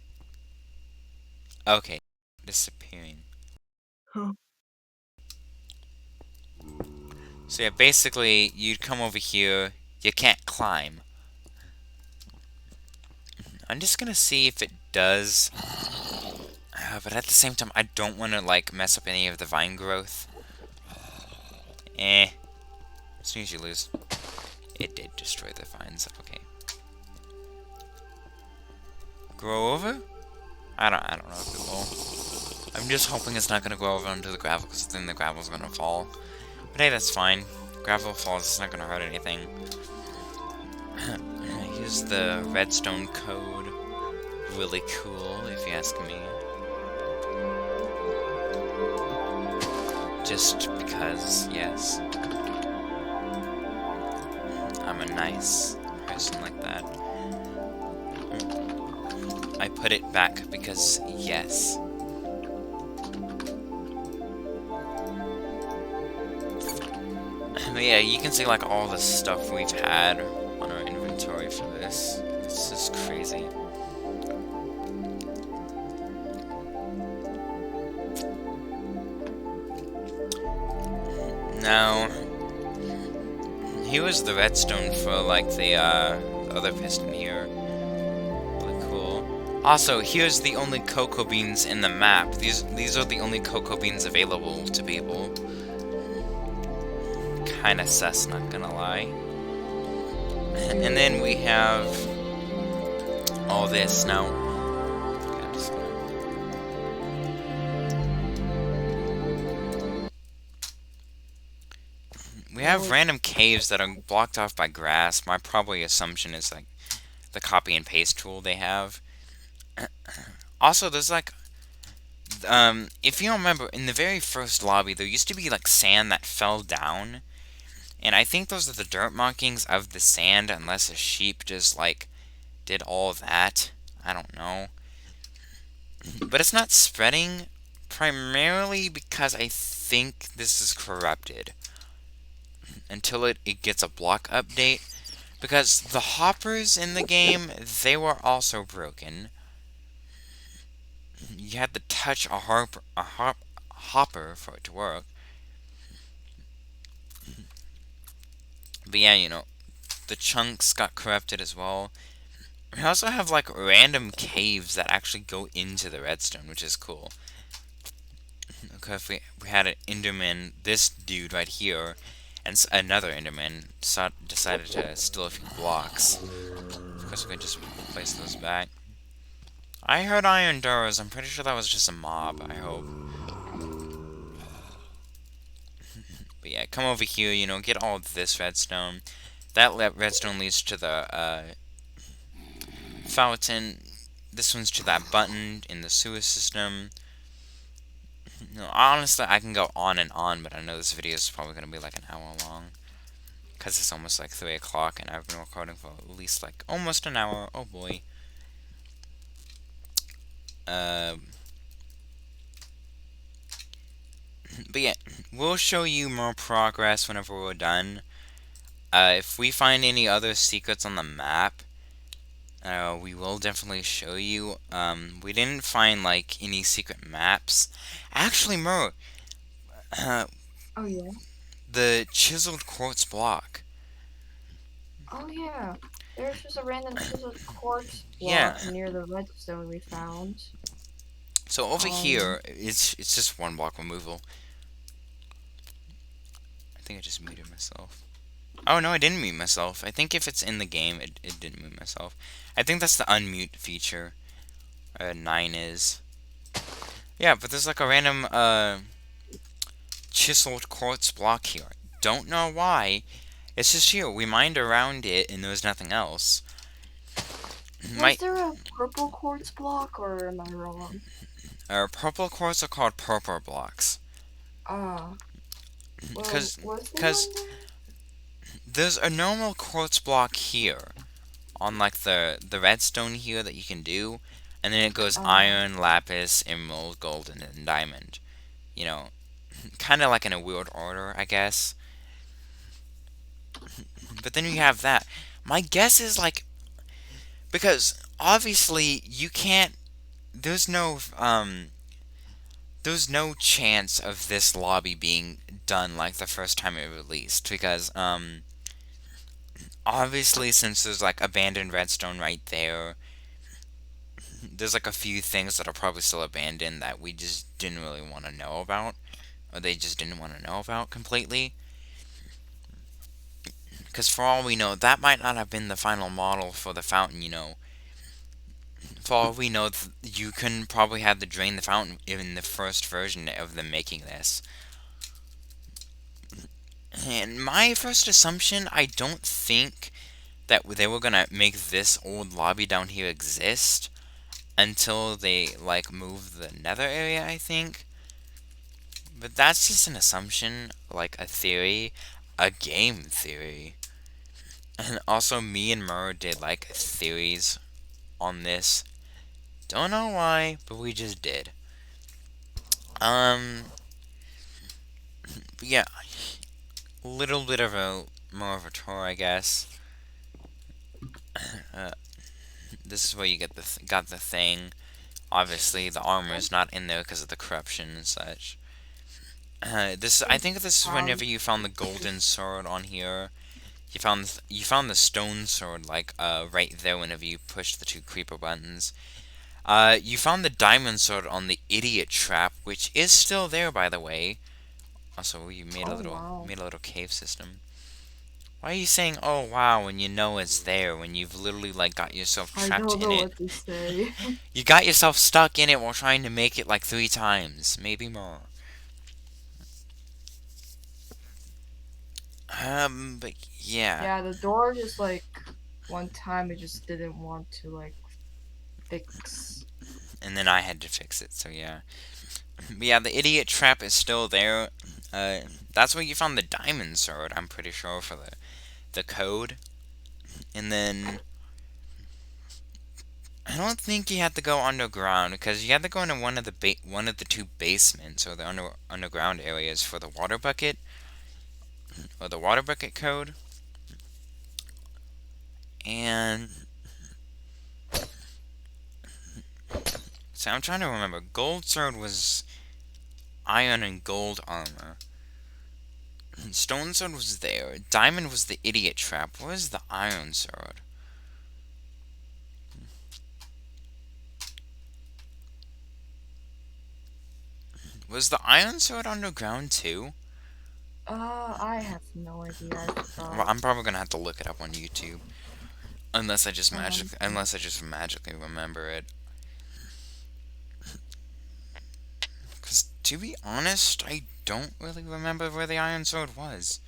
Okay, disappearing. Huh. So yeah, basically you'd come over here. You can't climb. I'm just gonna see if it does. But at the same time, I don't want to like mess up any of the vine growth. As soon as you lose, it did destroy the vines. Okay. Grow over? I don't know if it will. I'm just hoping it's not gonna grow over onto the gravel because then the gravel's gonna fall. But hey, that's fine. Gravel falls, it's not gonna hurt anything. Use the redstone code. Really cool, if you ask me. Just because, yes. I'm a nice person like that. I put it back because, yes. But yeah, you can see like all the stuff we've had on our inventory for this. It's just crazy. Now, here was the redstone for like the other piston here. Really cool. Also, here's the only cocoa beans in the map. These are the only cocoa beans available to people. Kinda sus, not gonna lie. And then we have all this now. We have random caves that are blocked off by grass. My probably assumption is like the copy and paste tool they have. Also, there's like if you don't remember, in the very first lobby, there used to be like sand that fell down. And I think those are the dirt markings of the sand, unless a sheep just, like, did all of that. I don't know. But it's not spreading, primarily because I think this is corrupted. Until it gets a block update. Because the hoppers in the game, they were also broken. You had to touch a hopper for it to work. But yeah, the chunks got corrupted as well. We also have like random caves that actually go into the redstone, which is cool. Okay, if we had an Enderman, this dude right here, and another Enderman decided to steal a few blocks. Of course, we could just place those back. I heard iron doors. I'm pretty sure that was just a mob. I hope. But yeah, come over here. Get all of this redstone. That redstone leads to the fountain. this one's to that button in the sewer system. No, honestly, I can go on and on, but I know this video is probably going to be like an hour long. Because it's almost like 3 o'clock, and I've been recording for at least like almost an hour. Oh boy. Uh, but yeah, we'll show you more progress whenever we're done. If we find any other secrets on the map, we will definitely show you. We didn't find like any secret maps. Actually, Mer, uh, Oh yeah. the chiseled quartz block. Oh yeah. There's just a random chiseled quartz Yeah. block near the redstone we found. So over Um. here, it's just one block removal. I think I just muted myself. Oh no, I didn't mute myself. I think if it's in the game, it didn't mute myself. I think that's the unmute feature. 9 is. Yeah, but there's like a random chiseled quartz block here. Don't know why. It's just here. We mined around it and there's nothing else. Was Might there a purple quartz block, or am I wrong? purple quartz are called purple blocks. Ah. Well, Cause, was there cause one there? there's a normal quartz block here on like the redstone here that you can do, and then it goes Ah. iron, lapis, emerald, gold, and then diamond. You know, kind of like in a weird order, I guess. But then you have that. My guess is like because obviously you can't. There's no there's no chance of this lobby being done like the first time it released because obviously since there's like abandoned redstone right there, there's like a few things that are probably still abandoned that we just didn't really want to know about, or they just didn't want to know about completely. Because for all we know, that might not have been the final model for the fountain, you know. For all we know, you can probably have to drain the fountain in the first version of them making this. And my first assumption, I don't think that they were gonna make this old lobby down here exist until they, like, move the nether area, I think. But that's just an assumption, like a theory, a game theory. And also, me and Mer did, like, theories on this. Don't know why, but we just did. Um, yeah, little bit of a more of a tour, I guess. Uh, this is where you get got the thing. Obviously, the armor is not in there because of the corruption and such. I think this is Um. whenever you found the golden sword on here. You found the stone sword like right there whenever you pushed the two creeper buttons. You found the diamond sword on the idiot trap, which is still there, by the way. Also, you Oh wow. made a little cave system. Why are you saying "oh wow" when you know it's there? When you've literally like got yourself I trapped don't in know it. what to say. You got yourself stuck in it while trying to make it like 3 times, maybe more. But yeah, Yeah, the door just like one time it just didn't want to like fix. and then I had to fix it. So yeah, but yeah, the idiot trap is still there. Uh, that's where you found the diamond sword. I'm pretty sure for the code, and then I don't think you had to go underground because you had to go into one of the two basements or the underground areas for the water bucket or the water bucket code. And so I'm trying to remember. Gold sword was iron and gold armor. Stone sword was there. Diamond was the idiot trap. Where's the iron sword? Was the iron sword underground too? I have no idea. I Well, forgot. I'm probably gonna have to look it up on YouTube. Um. Unless I just magically remember it. Because to be honest, I don't really remember where the iron sword was.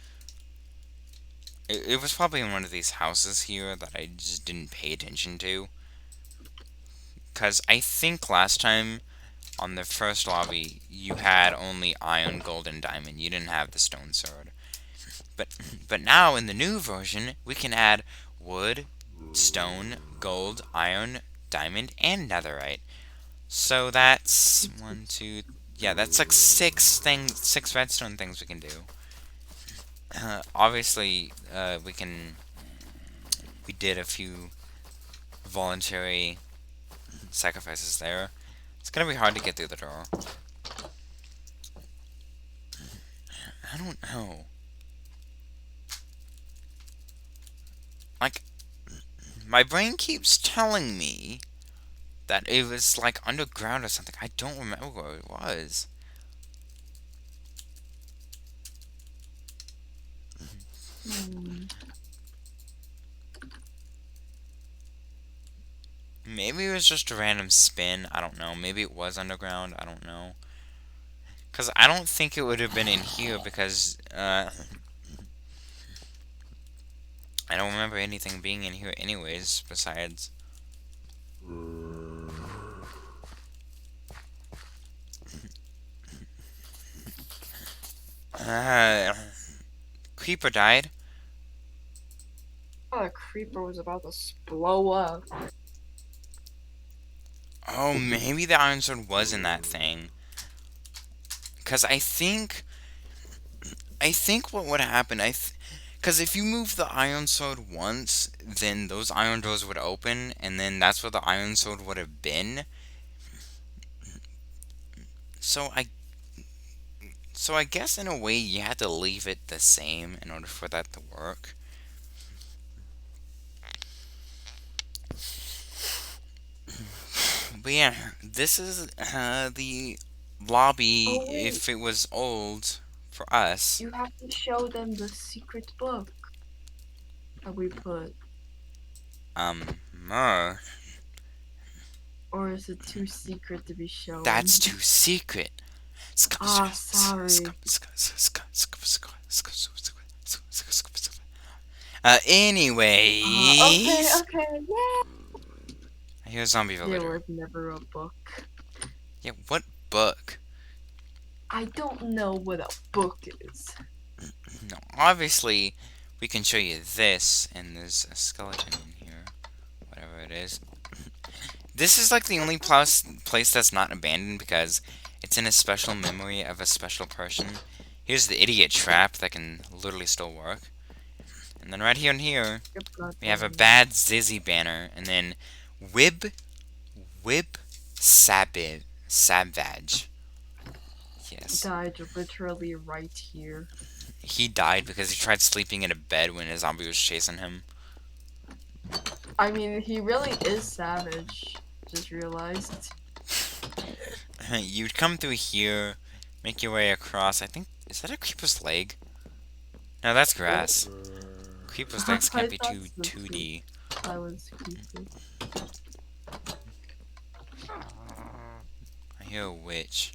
It was probably in one of these houses here that I just didn't pay attention to. Because I think last time on the first lobby, you had only iron, gold, and diamond. You didn't have the stone sword. But but now in the new version, we can add wood, stone, gold, iron, diamond, and netherite. So that's one, two, yeah, that's like six redstone things we can do. Obviously, we did a few voluntary sacrifices there. It's gonna be hard to get through the door. I don't know. Like, my brain keeps telling me that it was like underground or something. I don't remember where it was. Hmm. Maybe it was just a random spin. I don't know. Maybe it was underground. I don't know. Because I don't think it would have been in here because I don't remember anything being in here anyways besides. Uh, Creeper died. Oh, a creeper was about to blow up. Oh, maybe the iron sword was in that thing. Because I think what would happen, because if you move the iron sword once, then those iron doors would open, and then that's where the iron sword would have been. So I guess in a way you had to leave it the same in order for that to work. But yeah, this is the lobby Oh wait, if it was old for us. you have to show them the secret book that we put. Mer, Or is it too secret to be shown? that's too secret. Ah, sorry. Okay, Anyways, okay, yeah. I hear a zombie There villager. was never a book. Yeah, what book? I don't know what a book is. No, obviously, we can show you this, and there's a skeleton in here. Whatever it is. This is like the only place that's not abandoned because it's in a special memory of a special person. Here's the idiot trap that can literally still work. And then right here and here, Yep, got we have a that. bad Zizzy banner. And then Wib, Wib, Savage. Yes. Died literally right here. He died because he tried sleeping in a bed when a zombie was chasing him. I mean, he really is savage. Just realized. You'd come through here, make your way across. I think, is that a creeper's leg? No, that's grass. Creeper's legs can't I be thought too so too. 2D. I was creepy. I hear a witch.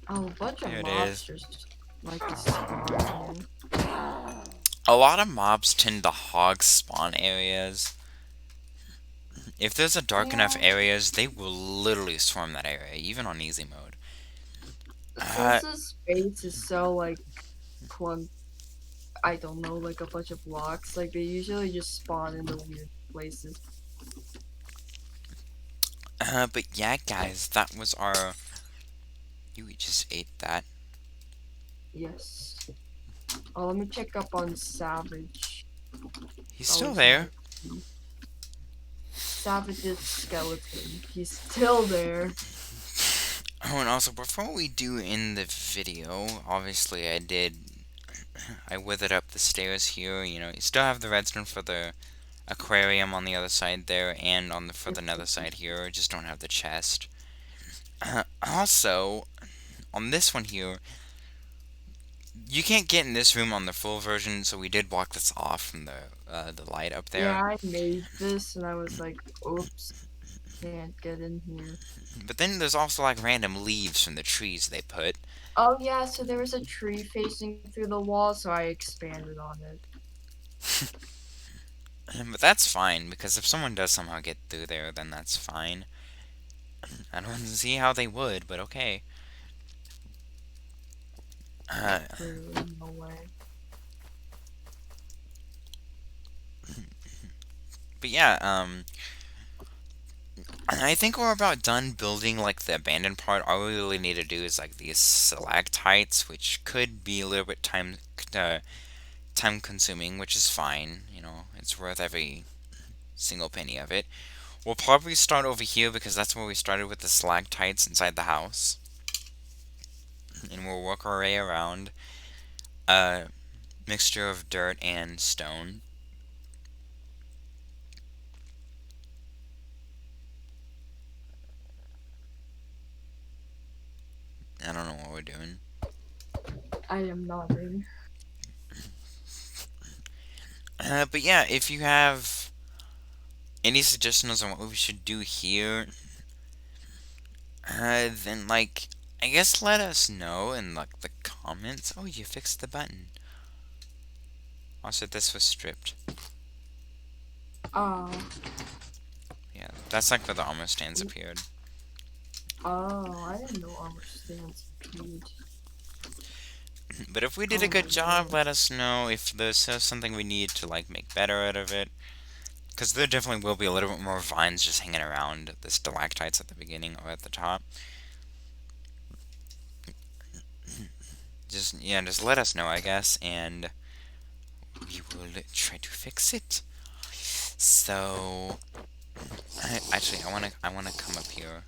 Oh, a bunch of There it mobs is. just like to spawn here. A lot of mobs tend to hog spawn areas. If there's a dark enough Yeah, areas, they will literally swarm that area, even on easy mode. since this space is so like, quant I don't know, like a bunch of blocks, like they usually just spawn in the weird places. But yeah, guys, that was our. You just ate that. Yes. Oh, let me check up on Savage. He's still Always there. nice. Savage's skeleton. He's still there. Oh, and also, before we do end the video, obviously I withered up the stairs here. You know, you still have the redstone for the aquarium on the other side there, and on the for the nether side here. Just don't have the chest. Also, on this one here, you can't get in this room on the full version, so we did block this off from the light up Yeah, there. I made this and I was like, oops, can't get in here. But then there's also like random leaves from the trees they put. Oh yeah, so there was a tree facing through the wall, so I expanded on it. But that's fine because if someone does somehow get through there, then that's fine. I don't see how they would, but okay. Uh, Literally no way. but yeah, I think we're about done building like the abandoned part. All we really need to do is like these stalactites, which could be a little bit time consuming, which is fine. You know, it's worth every single penny of it. We'll probably start over here because that's where we started with the stalactites inside the house, and we'll work our way around. A mixture of dirt and stone. I don't know what we're doing. I am nodding. But yeah, if you have any suggestions on what we should do here, then like I guess let us know in like the comments. Oh, you fixed the button. Also, this was stripped. Ah. Yeah, that's like where the armor stands appeared. Oh, I didn't know armor stands appeared. But if we did a Oh my good job, god. let us know if there's something we need to like make better out of it. Because there definitely will be a little bit more vines just hanging around the stalactites at the beginning or at the top. Just yeah, just let us know, I guess, and we will try to fix it. So, actually, I wanna come up here,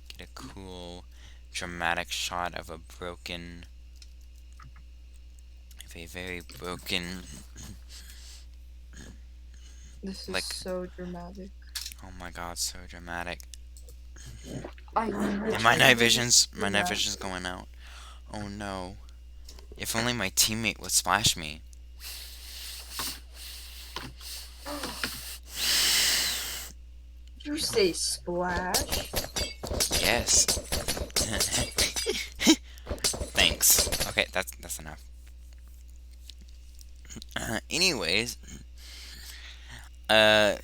get a cool, dramatic shot of a very broken, This is like, so dramatic. oh my god, so dramatic. I And my night literally vision's, do that. going out. Oh no. If only my teammate would splash me. You say splash? Yes. Thanks. Okay, that's enough. Anyways,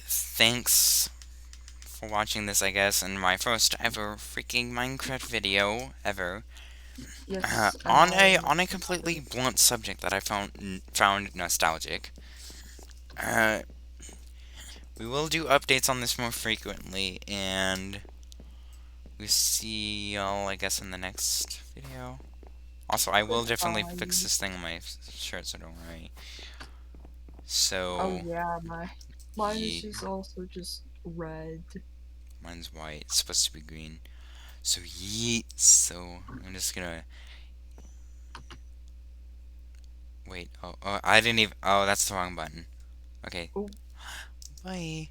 thanks for watching this, I guess, and my first ever freaking Minecraft video ever. Yes, and On I a am completely excited. blunt subject that I found nostalgic. Uh, we will do updates on this more frequently, and we see y'all, I guess, in the next video. Also, I will definitely fix Goodbye. this thing on my shirt, so don't worry. Oh So, yeah, mine is ye just also just red. mine's white. It's supposed to be green. So yeet. So I'm just gonna wait. Oh, I didn't even. Oh, that's the wrong button. Okay. Oh. Bye.